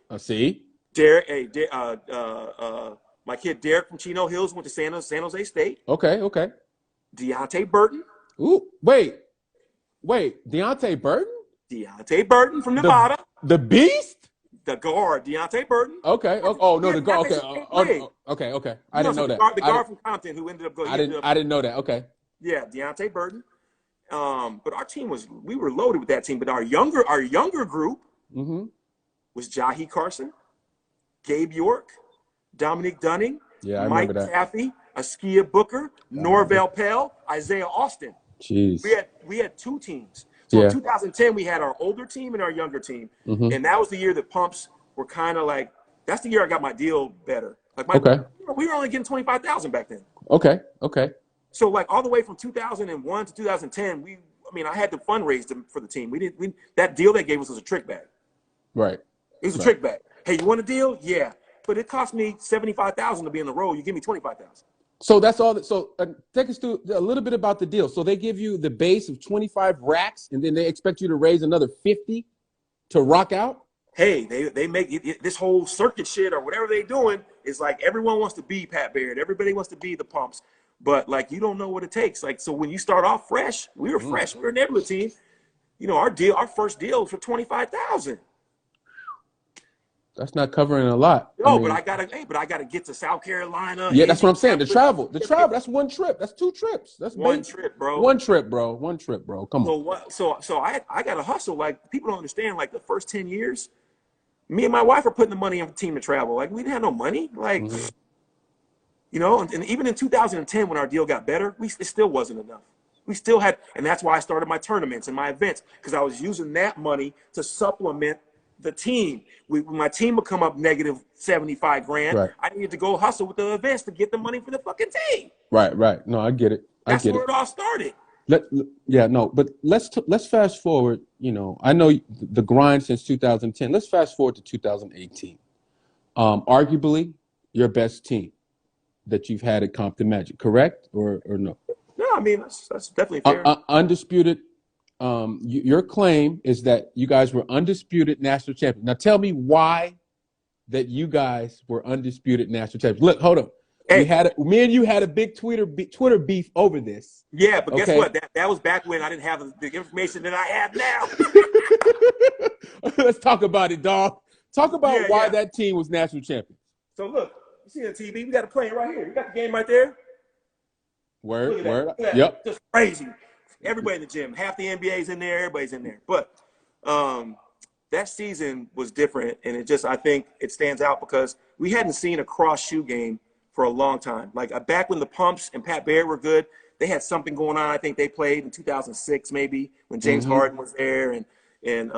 Speaker 2: I see.
Speaker 3: Derek, my kid Derek from Chino Hills went to San Jose State.
Speaker 2: Okay.
Speaker 3: Deontay Burton.
Speaker 2: Ooh, wait. Deontay Burton?
Speaker 3: Deontay Burton from Nevada.
Speaker 2: The Beast?
Speaker 3: The guard, Deontay Burton.
Speaker 2: Okay. Oh no, the guard. Okay. I didn't know that.
Speaker 3: The guard from Compton who ended up going.
Speaker 2: I didn't know that. Okay.
Speaker 3: Yeah, Deontay Burton. But our team we were loaded with that team. But our younger group was Jahi Carson, Gabe York, Dominique Dunning, Mike Taffy, Askia Booker, Norvell Pell, Isaiah Austin.
Speaker 2: Jeez.
Speaker 3: We had 2 teams. So in 2010, we had our older team and our younger team. And that was the year that pumps were kind of like, that's the year I got my deal better. Like we were only getting $25,000 back then. Okay. So like all the way from 2001 to 2010, I had to fundraise for the team. That deal they gave us was a trick bag. Right. It was a trick bag. Hey, you want a deal? Yeah. But it cost me $75,000 to be in the role. You give me $25,000.
Speaker 2: So that's all. So take us through a little bit about the deal. So they give you the base of 25 racks, and then they expect you to raise another 50 to rock out.
Speaker 3: Hey, they make this whole circuit shit or whatever they're doing is like everyone wants to be Pat Baird. Everybody wants to be the Pumps, but like you don't know what it takes. Like so, when you start off fresh, we were fresh. We were a neighborhood team. Our first deal was for $25,000.
Speaker 2: That's not covering a lot.
Speaker 3: No, but I gotta get to South Carolina.
Speaker 2: Yeah, that's what I'm saying. The travel. That's one trip. That's 2 trips. That's
Speaker 3: one trip, bro.
Speaker 2: One trip, bro. Come on.
Speaker 3: So I gotta hustle. Like, people don't understand. Like, the first 10 years, me and my wife are putting the money on the team to travel. Like, we didn't have no money. Like, you know, and even in 2010, when our deal got better, it still wasn't enough. We still had, and that's why I started my tournaments and my events, because I was using that money to supplement the team. When my team would come up negative 75 grand,
Speaker 2: Right.
Speaker 3: I needed to go hustle with the events to get the money for the fucking team.
Speaker 2: Right. No, I get it.
Speaker 3: That's where it all started.
Speaker 2: But let's fast forward. You know, I know the grind since 2010. Let's fast forward to 2018. Arguably your best team that you've had at Compton Magic, correct or no?
Speaker 3: No, I mean, that's definitely fair.
Speaker 2: Undisputed. Your claim is that you guys were undisputed national champions. Now tell me why that you guys were undisputed national champions. Look, hold on.
Speaker 3: Hey,
Speaker 2: me and you had a big Twitter beef over this.
Speaker 3: Yeah, but guess what? That was back when I didn't have the information that I have now.
Speaker 2: Let's talk about it, dog. Talk about why that team was national champions.
Speaker 3: So look, you see the TV? We got a plane right here. You got the game right there.
Speaker 2: Word.
Speaker 3: Look at that.
Speaker 2: Yep.
Speaker 3: Just crazy. Everybody in the gym. Half the NBA's in there. Everybody's in there. But that season was different, and I think it stands out because we hadn't seen a cross-shoe game for a long time. Like, back when the Pumps and Pat Bear were good, they had something going on. I think they played in 2006 maybe when James Harden was there, and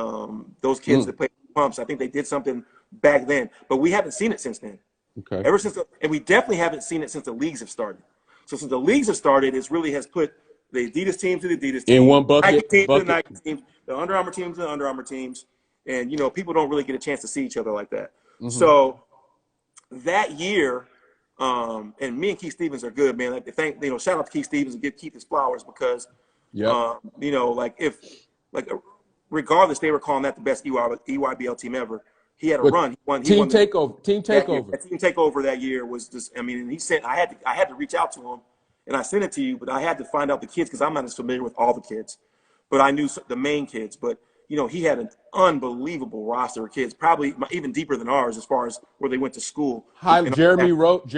Speaker 3: those kids that played the Pumps. I think they did something back then, but we haven't seen it since then.
Speaker 2: Okay.
Speaker 3: Ever since, and we definitely haven't seen it since the leagues have started. So since the leagues have started, it really has put the Adidas team to the Adidas team,
Speaker 2: in one bucket,
Speaker 3: Nike team to the Nike team, the Under Armour team to the Under Armour teams, and you know, people don't really get a chance to see each other like that. So that year, and me and Keith Stevens are good, man. Like, shout out to Keith Stevens and give Keith his flowers because, you know, regardless, they were calling that the best EYBL team ever. He had a run. He won.
Speaker 2: Team takeover. Team
Speaker 3: takeover that year was just. I mean, and he said I had to reach out to him, and I sent it to you, but I had to find out the kids because I'm not as familiar with all the kids, but I knew the main kids. But you know, he had an unbelievable roster of kids, probably even deeper than ours as far as where they went to school.
Speaker 2: Jeremy Roach.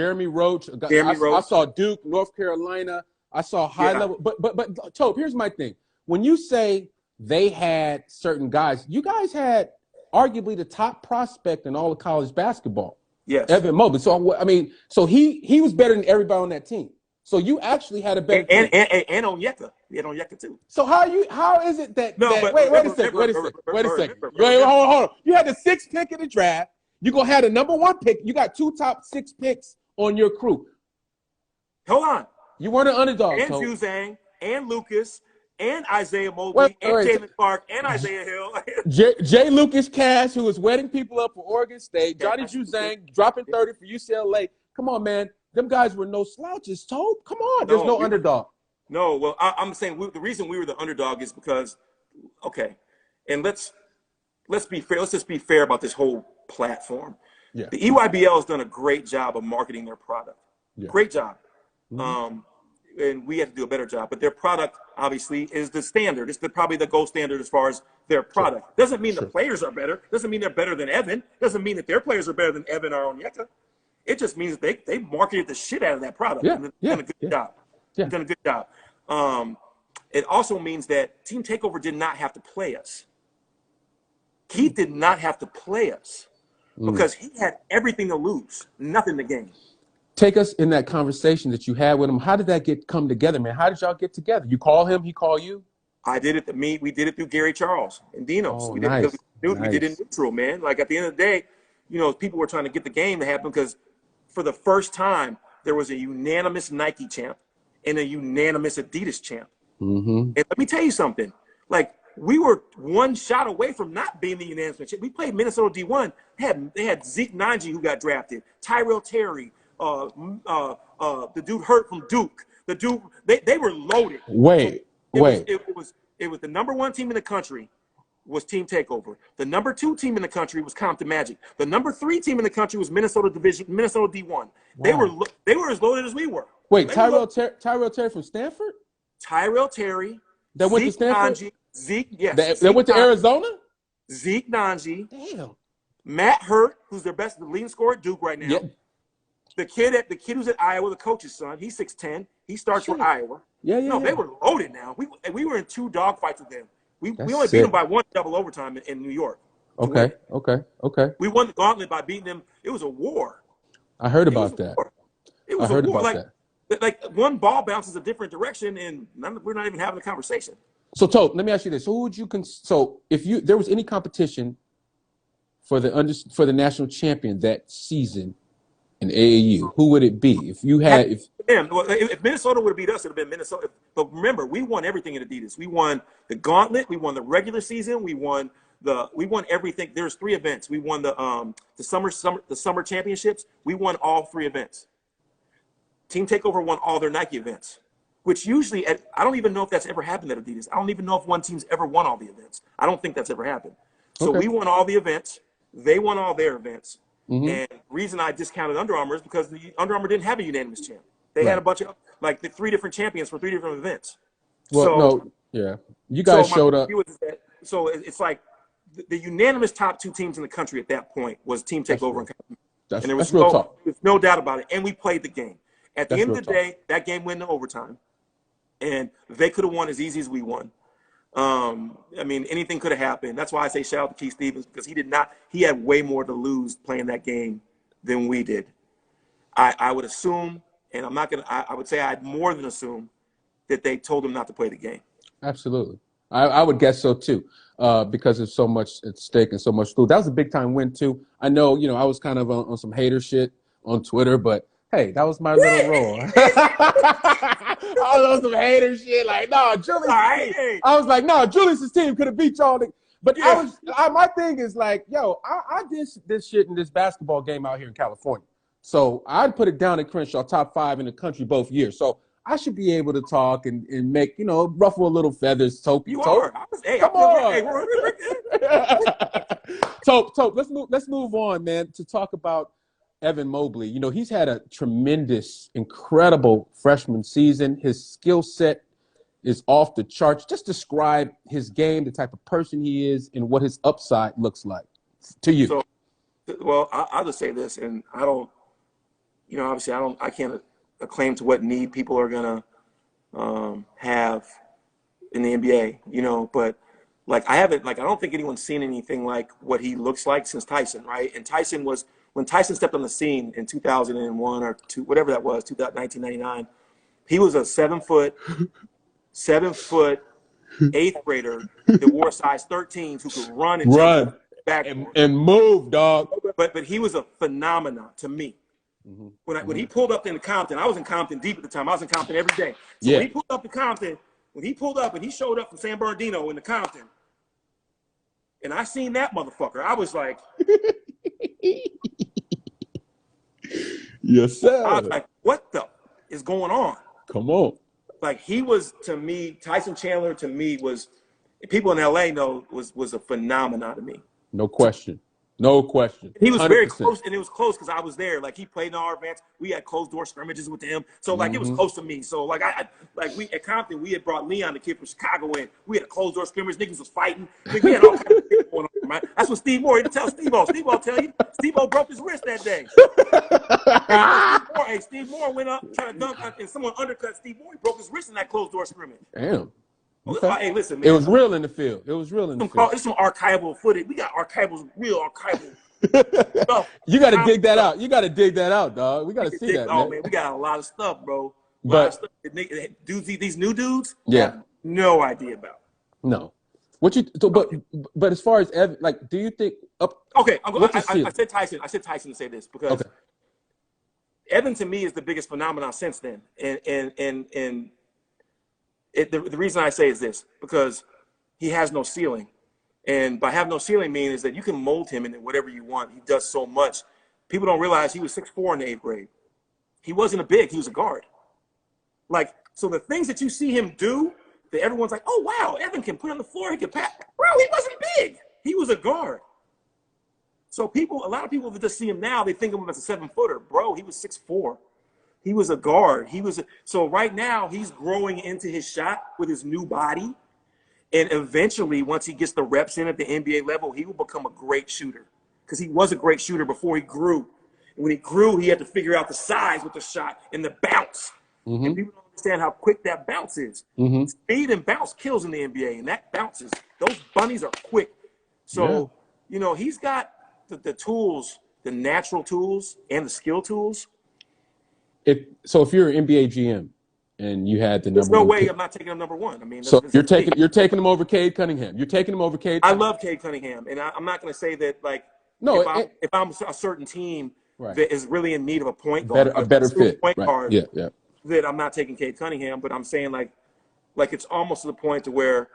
Speaker 2: I saw Duke, North Carolina. I saw high level. But Tope, here's my thing. When you say they had certain guys, you guys had arguably the top prospect in all of college basketball.
Speaker 3: Yes.
Speaker 2: Evan Mobley. So I mean, so he was better than everybody on that team. So you actually had a better team.
Speaker 3: And Onyeka. We had Onyeka too.
Speaker 2: So how is it that wait a second. Hold on. You had the 6th pick in the draft. You're gonna have the number 1 pick. You got 2 top 6 picks on your crew.
Speaker 3: Hold on.
Speaker 2: You weren't an underdog.
Speaker 3: And Juzang and Lucas and Isaiah Mobley and Jalen Clark and Isaiah Hill.
Speaker 2: Jay Lucas Cash, who was wetting people up for Oregon State. Johnny Juzang dropping 30 for UCLA. Come on, man. Them guys were no slouches, Tope. Come on. There's no underdog.
Speaker 3: No, well, I'm saying the reason we were the underdog is because, and let's be fair. Let's just be fair about this whole platform. Yeah. The EYBL has done a great job of marketing their product. Yeah. Great job. And we have to do a better job. But their product, obviously, is the standard. It's probably the gold standard as far as their product. Sure. Doesn't mean the players are better. Doesn't mean they're better than Evan. Doesn't mean that their players are better than Evan or Onyeka. It just means they marketed the shit out of that product.
Speaker 2: Yeah.
Speaker 3: And they've done a good job.
Speaker 2: Yeah.
Speaker 3: They've done a good job. It also means that Team Takeover did not have to play us. Keith did not have to play us because he had everything to lose, nothing to gain.
Speaker 2: Take us in that conversation that you had with him. How did that come together, man? How did y'all get together? You call him, he call you?
Speaker 3: I did it we did it through Gary Charles and Dinos.
Speaker 2: Oh,
Speaker 3: we
Speaker 2: nice.
Speaker 3: We did it neutral, man. Like, at the end of the day, you know, people were trying to get the game to happen because for the first time there was a unanimous Nike champ and a unanimous Adidas champ. And let me tell you something. Like, we were one shot away from not being the unanimous champ. We played Minnesota D1. They had Zeke Nanji, who got drafted, Tyrell Terry, the dude hurt from Duke. The dude, they were loaded. It was the number 1 team in the country was Team Takeover. The number 2 team in the country was Compton Magic. The number 3 team in the country was Minnesota D1. Wow. They were as loaded as we were.
Speaker 2: Wait, Tyrell Terry from Stanford?
Speaker 3: Tyrell Terry.
Speaker 2: That went to Stanford?
Speaker 3: Zeke, yes.
Speaker 2: That went to Arizona?
Speaker 3: Zeke Nanji.
Speaker 2: Damn.
Speaker 3: Matt Hurt, who's their best, the leading scorer at Duke right now.
Speaker 2: Yep.
Speaker 3: The kid who's at Iowa, the coach's son, he's 6'10". He starts for Iowa.
Speaker 2: Yeah.
Speaker 3: They were loaded now. We were in 2 dogfights with them. We only beat them by 1 double overtime in New York.
Speaker 2: Okay.
Speaker 3: We won the gauntlet by beating them. It was a war.
Speaker 2: I heard about that.
Speaker 3: It was a war. Like one ball bounces a different direction, and we're not even having a conversation.
Speaker 2: So, Tope, let me ask you this: who would you so if there was any competition for the national champion that season in AAU, who would it be? If
Speaker 3: Minnesota would have beat us, it would have been Minnesota. But remember, we won everything in Adidas. We won the gauntlet. We won the regular season. We won everything. There's 3 events. We won the summer championships. We won all 3 events. Team Takeover won all their Nike events, which usually I don't even know if that's ever happened at Adidas. I don't even know if one team's ever won all the events. I don't think that's ever happened. So we won all the events. They won all their events. And the reason I discounted Under Armour is because Under Armour didn't have a unanimous champ. They had a bunch of the 3 different champions for 3 different events.
Speaker 2: You guys showed up.
Speaker 3: So it's like the unanimous top 2 teams in the country at that point was Team Takeover and Compton.
Speaker 2: That's
Speaker 3: and there was
Speaker 2: real talk.
Speaker 3: No doubt about it. And we played the game. At the end of the day, that game went into overtime, and they could have won as easy as we won. I mean, anything could have happened. That's why I say shout out to Keith Stevens, because he had way more to lose playing that game than we did. I would assume, and I would say I'd more than assume that they told him not to play the game.
Speaker 2: Absolutely. I would guess so too, because there's so much at stake and so much food. That was a big time win too. I know, I was kind of on some hater shit on Twitter, but hey, that was my little role. I was on some hater shit, like, no, Julius. I was like, no, Julius's team could have beat y'all. But my thing is like, yo, I did this shit in this basketball game out here in California. So I'd put it down at Crenshaw, top 5 in the country both years. So I should be able to talk and make, ruffle a little feathers. Tope,
Speaker 3: you are.
Speaker 2: Come on. Tope, let's move on, man, to talk about Evan Mobley. He's had a tremendous, incredible freshman season. His skill set is off the charts. Just describe his game, the type of person he is, and what his upside looks like to you.
Speaker 3: So, well, I'll just say this, and I don't, obviously I can't claim to what need people are gonna have in the NBA, but I don't think anyone's seen anything like what he looks like since Tyson, right? And when Tyson stepped on the scene in 2001 or whatever that was, 1999, he was a 7 foot, 8th grader that wore size 13s who could run and jump back
Speaker 2: and move, dog.
Speaker 3: But he was a phenomenon to me. When he pulled up in Compton, I was in Compton deep at the time. I was in Compton every day. So when he pulled up to Compton, when he pulled up and he showed up from San Bernardino in the Compton, and I seen that motherfucker, I was like,
Speaker 2: yes, sir.
Speaker 3: I was like, what the is going on?
Speaker 2: Come on.
Speaker 3: He was, to me, Tyson Chandler to me people in LA know was a phenomenon to me.
Speaker 2: No question. No question.
Speaker 3: He was 100%. Very close, and it was close because I was there. He played in our events. We had closed door scrimmages with him, so it was close to me. So we at Compton, we had brought Leon, the kid from Chicago, in. We had a closed door scrimmage. Niggas was fighting. We had all kinds of shit going on, man. That's what Steve Moore. You can tell Steve-O. Steve-O tell you. Steve-O broke his wrist that day. Steve Moore went up trying to dunk, and someone undercut Steve Moore. He broke his wrist in that closed door scrimmage.
Speaker 2: Damn.
Speaker 3: Okay. Hey, listen, man.
Speaker 2: It was real in the field.
Speaker 3: It's some archival footage. We got real archival stuff.
Speaker 2: You got to dig that out. You got to dig that out, dog. We got to see that, man.
Speaker 3: We got a lot of stuff, bro. These new dudes, have no idea about.
Speaker 2: No. But as far as Evan, do you think?
Speaker 3: I said Tyson. I said Tyson to say this because Evan to me is the biggest phenomenon since then, and the reason I say is this, because he has no ceiling. And by have no ceiling means is that you can mold him into whatever you want. He does so much. People don't realize he was 6'4" in the 8th grade. He wasn't a big, he was a guard. So the things that you see him do, that everyone's like, oh, wow, Evan can put on the floor, he can pass. Bro, he wasn't big. He was a guard. So a lot of people that just see him now, they think of him as a 7-footer. Bro, he was 6'4". He was a guard. So right now he's growing into his shot with his new body. And eventually, once he gets the reps in at the NBA level, he will become a great shooter because he was a great shooter before he grew. And when he grew, he had to figure out the size with the shot and the bounce. And people don't understand how quick that bounce is. Speed and bounce kills in the NBA, and that bounces. Those bunnies are quick. So, he's got the tools, the natural tools and the skill tools.
Speaker 2: If you're an NBA GM and you had the
Speaker 3: there's
Speaker 2: number
Speaker 3: no
Speaker 2: one
Speaker 3: way
Speaker 2: pick,
Speaker 3: I'm not taking him number one. I mean,
Speaker 2: so you're taking him over Cade Cunningham. You're taking him over Cade.
Speaker 3: I love Cade Cunningham, and I'm not going to say that if I'm a certain team that is really in need of a point guard,
Speaker 2: a better fit,
Speaker 3: point guard,
Speaker 2: that
Speaker 3: I'm not taking Cade Cunningham. But I'm saying like it's almost to the point to where,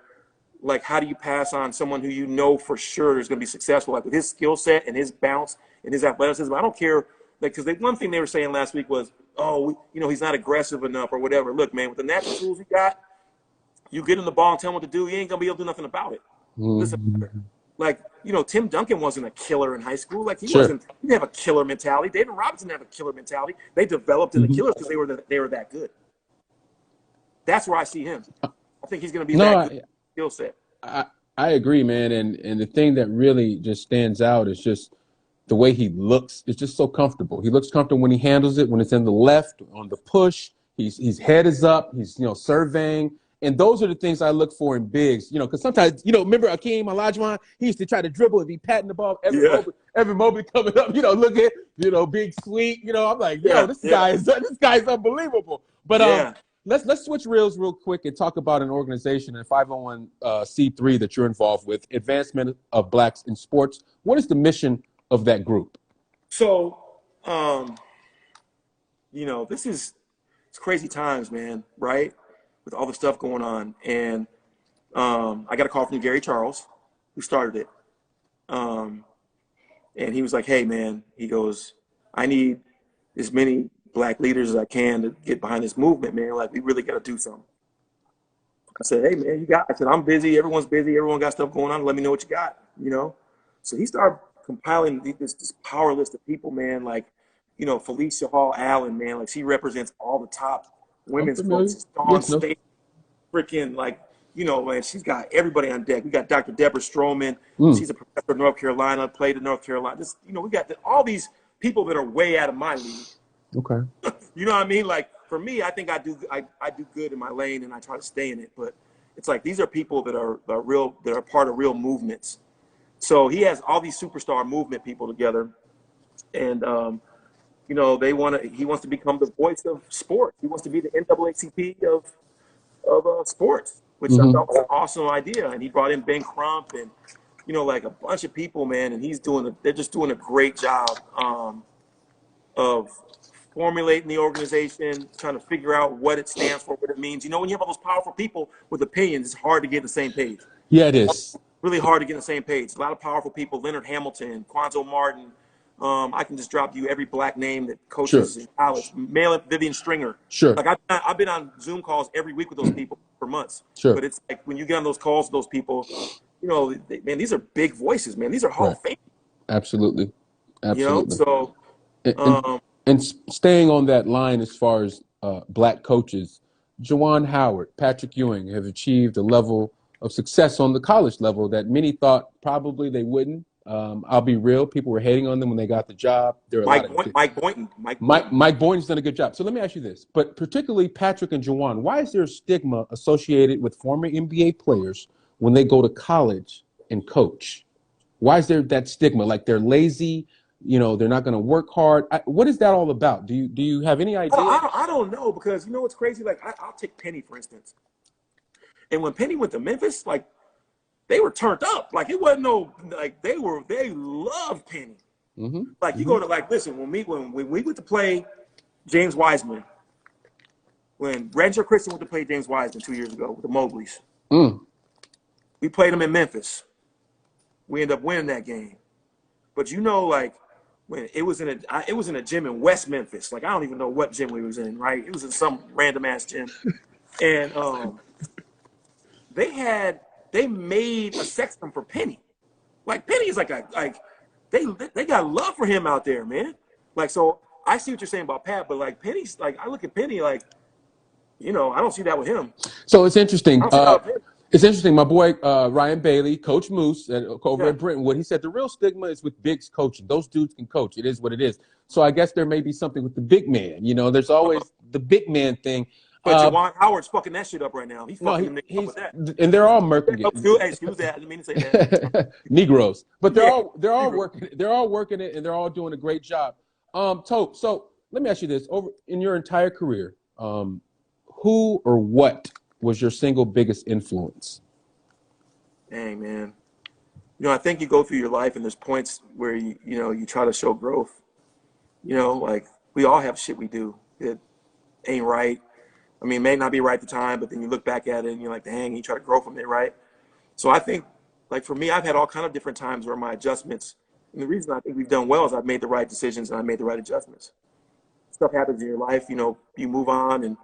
Speaker 3: like, how do you pass on someone who you know for sure is going to be successful, like with his skill set and his bounce and his athleticism? I don't care, like, because one thing they were saying last week was, he's not aggressive enough or whatever. Look, man, with the natural tools he got, you get him the ball and tell him what to do, he ain't going to be able to do nothing about it. Listen, like, Tim Duncan wasn't a killer in high school. Like, he didn't have a killer mentality. David Robinson didn't have a killer mentality. They developed into killers because they were that good. That's where I see him. I think he's going to be that good skill set.
Speaker 2: I agree, man. And the thing that really just stands out is just the way he looks. It's just so comfortable. He looks comfortable when he handles it, when it's in the left, on the push. His head is up. He's, surveying. And those are the things I look for in bigs, because sometimes, remember Akeem Olajuwon? He used to try to dribble and be patting the ball every moment coming up, look at, big sweet, I'm like, this guy's unbelievable. But let's switch reels real quick and talk about an organization, a 501c3 that you're involved with, Advancement of Blacks in Sports. What is the mission of that group?
Speaker 3: So, it's crazy times, man, right? With all the stuff going on. And I got a call from Gary Charles, who started it. And he was like, hey, man, he goes, I need as many Black leaders as I can to get behind this movement, man. Like, we really got to do something. I said, hey, man, I said, I'm busy. Everyone's busy. Everyone got stuff going on. Let me know what you got, So he started compiling this power list of people, man, like, Felicia Hall Allen, man, like, she represents all the top women's folks on stage, freaking, like, and she's got everybody on deck. We got Dr. Deborah Stroman. She's a professor at North Carolina, played at North Carolina. Just, we got all these people that are way out of my league.
Speaker 2: Okay.
Speaker 3: You know what I mean? Like, for me, I think I do good in my lane and I try to stay in it. But it's like, these are people that are part of real movements. So he has all these superstar movement people together, and he wants to become the voice of sports. He wants to be the NAACP of sports, which I thought was an awesome idea. And he brought in Ben Crump and, like a bunch of people, man. And they're just doing a great job of formulating the organization, trying to figure out what it stands for, what it means. When you have all those powerful people with opinions, it's hard to get on the same page.
Speaker 2: Yeah, it is.
Speaker 3: Really hard to get on the same page. A lot of powerful people, Leonard Hamilton, Quanzo Martin. I can just drop you every Black name that coaches in college. Mail Vivian Stringer.
Speaker 2: Sure.
Speaker 3: Like, I've been on Zoom calls every week with those people for months.
Speaker 2: Sure.
Speaker 3: But it's like, when you get on those calls with those people, man, these are big voices, man. These are Hall of Fame.
Speaker 2: Absolutely.
Speaker 3: So.
Speaker 2: And staying on that line as far as Black coaches, Juwan Howard, Patrick Ewing have achieved a level of success on the college level that many thought probably they wouldn't. I'll be real. People were hating on them when they got the job.
Speaker 3: Mike Boynton.
Speaker 2: Mike Boynton's done a good job. So let me ask you this. But particularly Patrick and Juwan, why is there a stigma associated with former NBA players when they go to college and coach? Why is there that stigma? Like, they're lazy, they're not going to work hard. What is that all about? Do you have any idea?
Speaker 3: I don't know, because what's crazy? Like, I'll take Penny, for instance. And when Penny went to Memphis, like, they were turned up. Like, it wasn't they loved Penny. Like, you go to, like, listen, when we went to play James Wiseman, when Ranger Christian went to play James Wiseman 2 years ago with the Mowgli's, we played him in Memphis. We ended up winning that game. But like, when it was in a gym in West Memphis. Like, I don't even know what gym we was in, right? It was in some random ass gym. And they made a sexton for Penny. Like, Penny is they got love for him out there, man. Like, so I see what you're saying about Pat, but like, Penny's, like, I look at Penny like, I don't see that with him.
Speaker 2: So it's interesting. It's interesting. My boy Ryan Bailey, Coach Moose over
Speaker 3: Yeah.
Speaker 2: at Brentwood, he said the real stigma is with bigs coaching. Those dudes can coach. It is what it is. So I guess there may be something with the big man. You know, there's always the big man thing.
Speaker 3: But Jawan Howard's fucking that shit up right now. He's
Speaker 2: No,
Speaker 3: fucking them niggas up with that.
Speaker 2: and they're all murking it.
Speaker 3: Hey, excuse that. I didn't mean to say that.
Speaker 2: Negroes, but they're
Speaker 3: Yeah.
Speaker 2: all working it, and they're all doing a great job. Tope, so let me ask you this: over in your entire career, who or what was your single biggest influence?
Speaker 3: Dang, man. You know, I think you go through your life and there's points where you try to show growth. You know, like we all have shit we do that ain't right. I mean, it may not be right at the time, but then you look back at it and you're like, dang, you try to grow from it, right? So I think, like for me, I've had all kind of different times where my adjustments, and the reason I think we've done well is I've made the right decisions and I made the right adjustments. Stuff happens in your life, you know, you move on and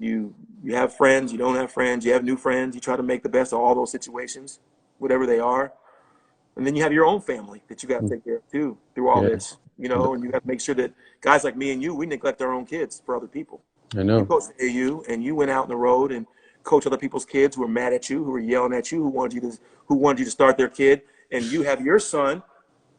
Speaker 3: you have friends, you don't have friends, you have new friends, you try to make the best of all those situations, whatever they are. And then you have your own family that you got to take care of too through all this, you know, and you got to make sure that guys like me and you, we neglect our own kids for other people.
Speaker 2: I know.
Speaker 3: You coached AAU and you went out on the road and coached other people's kids who were mad at you, who were yelling at you, who wanted you to start their kid. And you have your son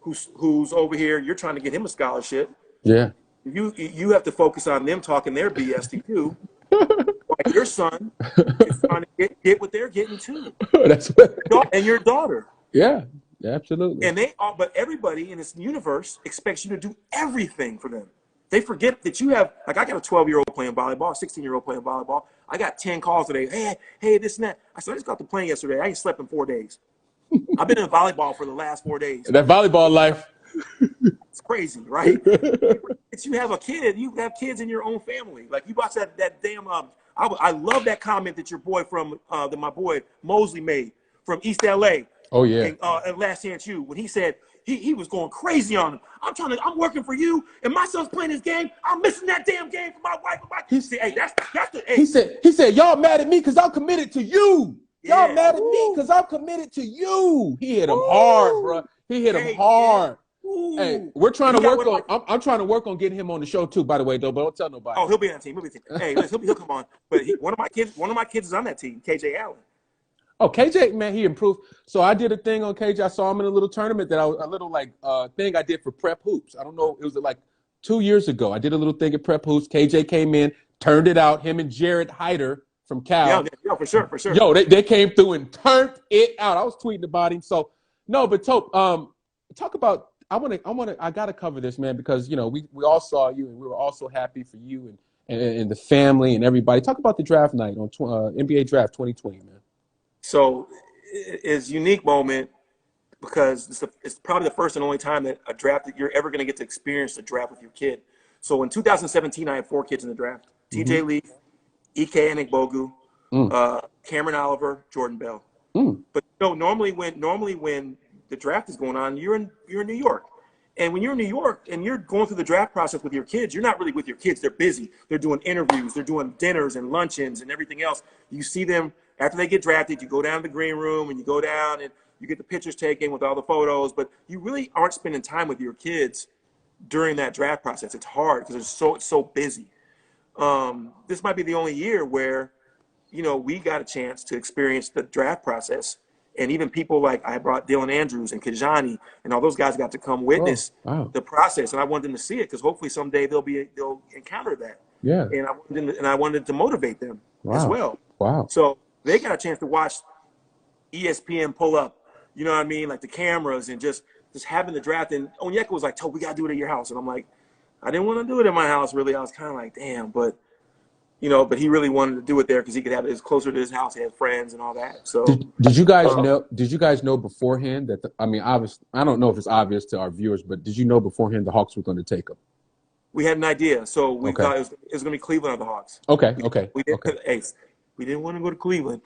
Speaker 3: who's over here, you're trying to get him a scholarship.
Speaker 2: Yeah.
Speaker 3: You have to focus on them talking their BS to you. While your son is trying to get what they're getting too.
Speaker 2: That's what,
Speaker 3: and your daughter.
Speaker 2: Yeah, absolutely.
Speaker 3: And but everybody in this universe expects you to do everything for them. They forget that you have, like I got a 12-year-old playing volleyball, a 16-year-old playing volleyball. I got 10 calls today. Hey, this and that. I said, I just got to playing yesterday. I ain't slept in 4 days. I've been in volleyball for the last 4 days.
Speaker 2: That volleyball life.
Speaker 3: It's crazy, right? It's you have a kid. You have kids in your own family. Like you watch that damn. I love that comment that your boy that my boy Mosley made from East LA.
Speaker 2: Oh yeah.
Speaker 3: And Last Chance U when he said he was going crazy on him. I'm working for you, and my son's playing this game. I'm missing that damn game for my wife and my kids. Hey, that's the. Hey.
Speaker 2: He said y'all mad at me because I'm committed to you.
Speaker 3: Yeah.
Speaker 2: Y'all mad at me because I'm committed to you. He hit him hard, bro. He hit him hard. Yeah. Hey, we're trying to work on. I'm trying to work on getting him on the show too. By the way, though, but don't tell nobody.
Speaker 3: Oh, he'll be on the team. Hey, listen, he'll come on. But one of my kids is on that team. KJ Allen.
Speaker 2: Oh, KJ, man, he improved. So I did a thing on KJ. I saw him in a little tournament thing I did for Prep Hoops. I don't know, it was like 2 years ago. I did a little thing at Prep Hoops. KJ came in, turned it out. Him and Jared Hyder from Cal.
Speaker 3: Yeah, for sure.
Speaker 2: Yo, they came through and turned it out. I was tweeting about him. So no, but Tope, talk about. I gotta cover this, man, because you know we all saw you and we were all so happy for you and the family and everybody. Talk about the draft night on NBA Draft 2020, man.
Speaker 3: So it's a unique moment because it's probably the first and only time that a draft that you're ever going to get to experience a draft with your kid. So in 2017, I had 4 kids in the draft: TJ Leaf, Ike Anigbogu, Cameron Oliver, Jordan Bell. But you know, normally when the draft is going on, you're in New York. And when you're in New York and you're going through the draft process with your kids, you're not really with your kids. They're busy. They're doing interviews. They're doing dinners and luncheons and everything else. You see them after they get drafted. You go down to the green room and you go down and you get the pictures taken with all the photos. But you really aren't spending time with your kids during that draft process. It's hard because it's so busy. This might be the only year where, you know, we got a chance to experience the draft process. And even people like I brought Dylan Andrews and Kajani and all those guys got to come witness the process. And I wanted them to see it because hopefully someday they'll encounter that. Yeah. And I wanted to motivate them as well.
Speaker 2: Wow.
Speaker 3: So they got a chance to watch ESPN pull up, you know what I mean? Like the cameras and just having the draft. And Onyeka was like, Tope, we got to do it at your house. And I'm like, I didn't want to do it at my house, really. I was kind of like, damn, but he really wanted to do it there because he could have it as closer to his house. He had friends and all that. So
Speaker 2: did you guys know? Did you guys know beforehand that? Obviously, I don't know if it's obvious to our viewers, but did you know beforehand the Hawks were going to take him?
Speaker 3: We had an idea, so we thought it was going to be Cleveland or the Hawks.
Speaker 2: Okay.
Speaker 3: We didn't want to go to Cleveland,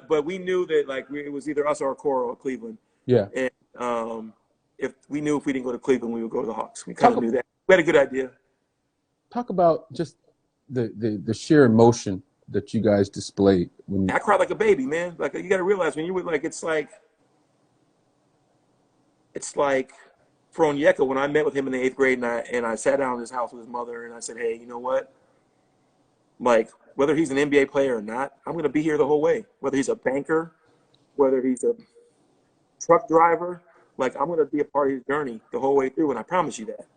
Speaker 3: but we knew that it was either us or Coro or Cleveland.
Speaker 2: Yeah.
Speaker 3: And if we didn't go to Cleveland, we would go to the Hawks. We kind of knew that. We had a good idea.
Speaker 2: Talk about just the sheer emotion that you guys displayed when
Speaker 3: I cried like a baby, man. Like you got to realize when you were it's like for Onyeka when I met with him in the 8th grade and I sat down in his house with his mother and I said, hey, you know what? Like whether he's an NBA player or not, I'm going to be here the whole way. Whether he's a banker, whether he's a truck driver, like I'm going to be a part of his journey the whole way through. And I promise you that,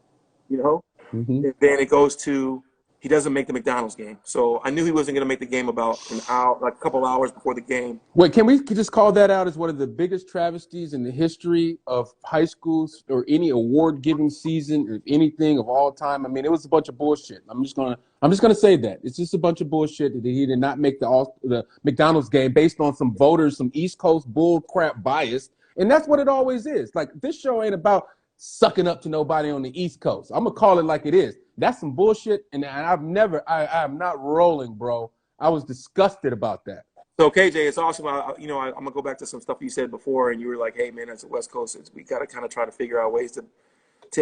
Speaker 3: you know?
Speaker 2: Mm-hmm.
Speaker 3: And then it goes to, he doesn't make the McDonald's game. So I knew he wasn't going to make the game about an hour, like a couple hours before the game.
Speaker 2: Wait, can we just call that out as one of the biggest travesties in the history of high schools or any award-giving season or anything of all time? I mean, it was a bunch of bullshit. I'm just gonna say that it's just a bunch of bullshit that he did not make the McDonald's game based on some voters, some East Coast bull crap bias, and that's what it always is. Like this show ain't about sucking up to nobody on the East Coast. I'm gonna call it like it is. That's some bullshit, and I'm not rolling, bro. I was disgusted about that.
Speaker 3: So KJ, it's awesome. I'm gonna go back to some stuff you said before, and you were like, "Hey, man, as a West Coast, we got to kind of try to figure out ways to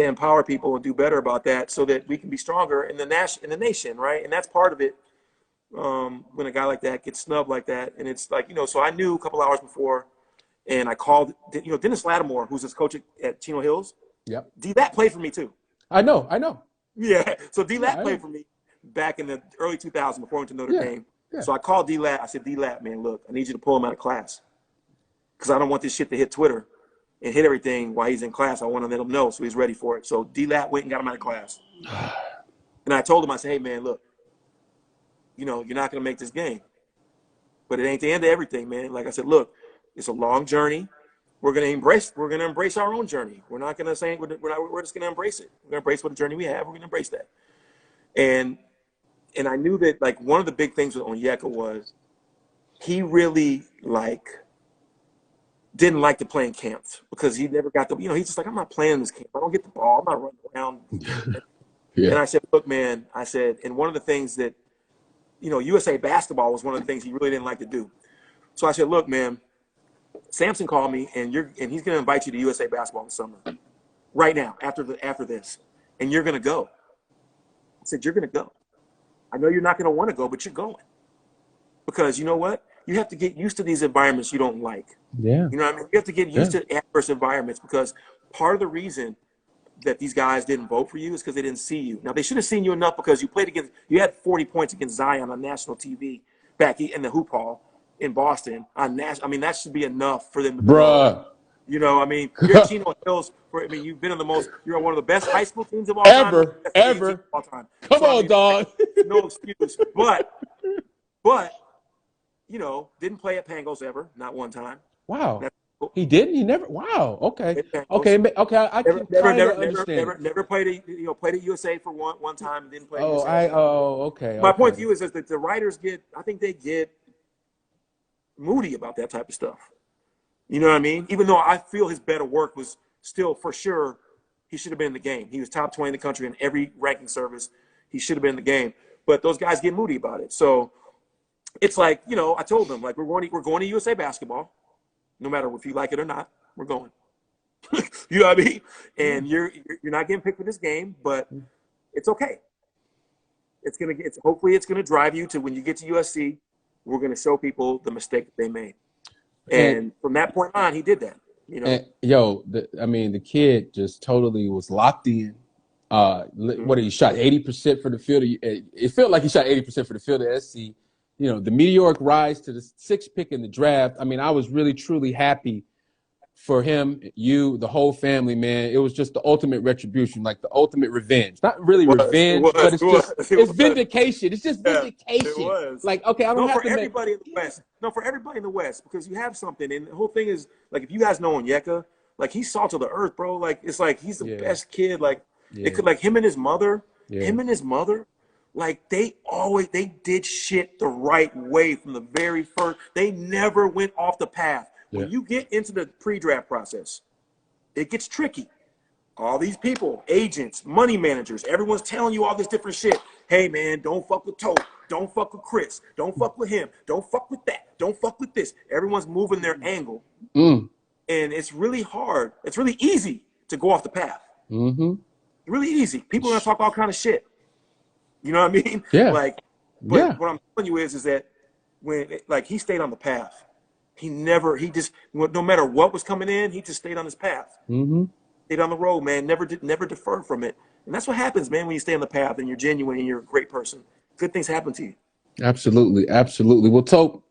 Speaker 3: empower people and do better about that, so that we can be stronger in the nation, right?" And that's part of it. When a guy like that gets snubbed like that, and it's like, so I knew a couple hours before, and I called, Dennis Lattimore, who's his coach at Chino Hills.
Speaker 2: Yep.
Speaker 3: D-Lat played for me too.
Speaker 2: I know.
Speaker 3: Yeah. So D-Lat played for me back in the early 2000s before I went to Notre Dame. Yeah. So I called D-Lat. I said, D-Lat, man, look, I need you to pull him out of class because I don't want this shit to hit Twitter and hit everything while he's in class. I want to let him know so he's ready for it. So D-Lat went and got him out of class. And I told him, I said, hey, man, look, you're not going to make this game. But it ain't the end of everything, man. Like I said, look, it's a long journey. We're going to embrace our own journey. We're not going to say, we're just going to embrace it. We're going to embrace what the journey we have. We're going to embrace that. And I knew that, like, one of the big things with Onyeka was he really, like, didn't like to play in camps because he never got he's just like, I'm not playing in this camp. I don't get the ball. I'm not running around. Yeah. And I said, look, man, and one of the things that, USA basketball was one of the things he really didn't like to do. So I said, look, man, Samson called me, and he's going to invite you to USA basketball in the summer, right now, after this, and you're going to go. I said, you're going to go. I know you're not going to want to go, but you're going. Because you know what? You have to get used to these environments you don't like.
Speaker 2: Yeah.
Speaker 3: You know what I mean? You have to get used to adverse environments, because part of the reason that these guys didn't vote for you is because they didn't see you. Now, they should have seen you enough because you had 40 points against Zion on national TV back in the Hoop Hall in Boston. That should be enough for them to
Speaker 2: Bruh.
Speaker 3: You're at Chino Hills. You've been you're one of the best high school teams of all time.
Speaker 2: Ever.
Speaker 3: Of all time.
Speaker 2: Come on, dog.
Speaker 3: No excuse. But, didn't play at Pangos ever, not one time.
Speaker 2: Wow. He didn't? He never? Wow. Okay. Okay. I can understand.
Speaker 3: Never played at USA for one time and didn't play at
Speaker 2: USA. Okay.
Speaker 3: My point to you is that the writers I think they get moody about that type of stuff. You know what I mean? Even though I feel his better work was still, for sure, he should have been in the game. He was top 20 in the country in every ranking service. He should have been in the game. But those guys get moody about it. So it's like, I told them, like, we're going to USA basketball. No matter if you like it or not, we're going. You know what I mean? And you're not getting picked for this game, but it's okay. Hopefully it's gonna drive you to, when you get to USC, we're gonna show people the mistake that they made. And from that point on, he did that.
Speaker 2: The kid just totally was locked in. What he shot 80% for the field. It felt like he shot 80% for the field at SC. The meteoric rise to the 6th pick in the draft. I was really, truly happy for him, the whole family, man. It was just the ultimate retribution, like the ultimate revenge. Not really revenge, but it's vindication. It's just vindication. It was. Like, okay, I don't have to
Speaker 3: everybody in the West. No, for everybody in the West, because you have something. And the whole thing is, like, if you guys know Onyeka, like, he's salt of the earth, bro. Like, it's like he's the best kid. Like, it could, like, him and his mother, like, they did shit the right way from the very first. They never went off the path. When you get into the pre-draft process, it gets tricky. All these people, agents, money managers, everyone's telling you all this different shit. Hey, man, don't fuck with Tote. Don't fuck with Chris. Don't fuck with him. Don't fuck with that. Don't fuck with this. Everyone's moving their angle. And it's really hard. It's really easy to go off the path. Mm-hmm. Really easy. People are going to talk all kind of shit. You know what I mean?
Speaker 2: Yeah.
Speaker 3: What I'm telling you is that he stayed on the path. No matter what was coming in, he just stayed on his path. Mm-hmm. Stayed on the road, man. Never deferred from it. And that's what happens, man, when you stay on the path and you're genuine and you're a great person. Good things happen to you.
Speaker 2: Absolutely, absolutely. Well, Tope,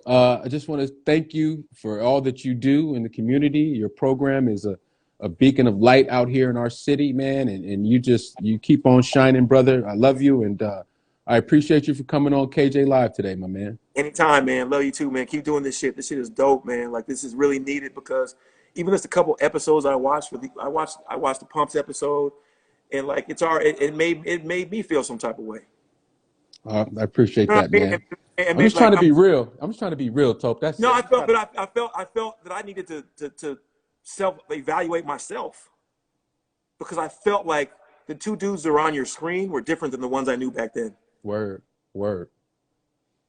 Speaker 2: I just want to thank you for all that you do in the community. Your program is a beacon of light out here in our city, man, and you keep on shining, brother. I love you, and I appreciate you for coming on KJ Live today, my man.
Speaker 3: Anytime, man. Love you too, man. Keep doing this shit. This shit is dope, man. Like this is really needed because even just a couple episodes I watched I watched the Pumps episode, and like it made me feel some type of way.
Speaker 2: I appreciate
Speaker 3: You know what
Speaker 2: that,
Speaker 3: I mean?
Speaker 2: man.
Speaker 3: And
Speaker 2: I'm
Speaker 3: maybe
Speaker 2: just trying
Speaker 3: like
Speaker 2: to be real. I'm just trying to be real, Tope. That's
Speaker 3: no,
Speaker 2: it.
Speaker 3: I felt, but I felt that I needed to self evaluate myself because I felt like the two dudes that were on your screen were different than the ones I knew back then.
Speaker 2: Word, word.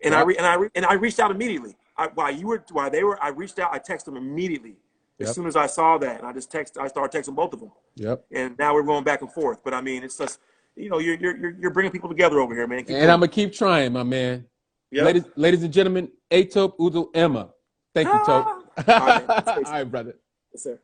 Speaker 3: And
Speaker 2: Well,
Speaker 3: I reached out immediately. While they were, I reached out. I texted them immediately as
Speaker 2: yep,
Speaker 3: soon as I saw that, and I started texting both of them.
Speaker 2: yep.
Speaker 3: And now we're going back and forth. But I mean, it's just you're bringing people together over here, man. Keep
Speaker 2: And I'm
Speaker 3: doing
Speaker 2: gonna keep trying, my man.
Speaker 3: it. Yep.
Speaker 2: Ladies and gentlemen, Etop Udo-Ema. Thank you, Tope.
Speaker 3: Ah!
Speaker 2: All
Speaker 3: All right, man.
Speaker 2: right, brother.
Speaker 3: Yes, sir.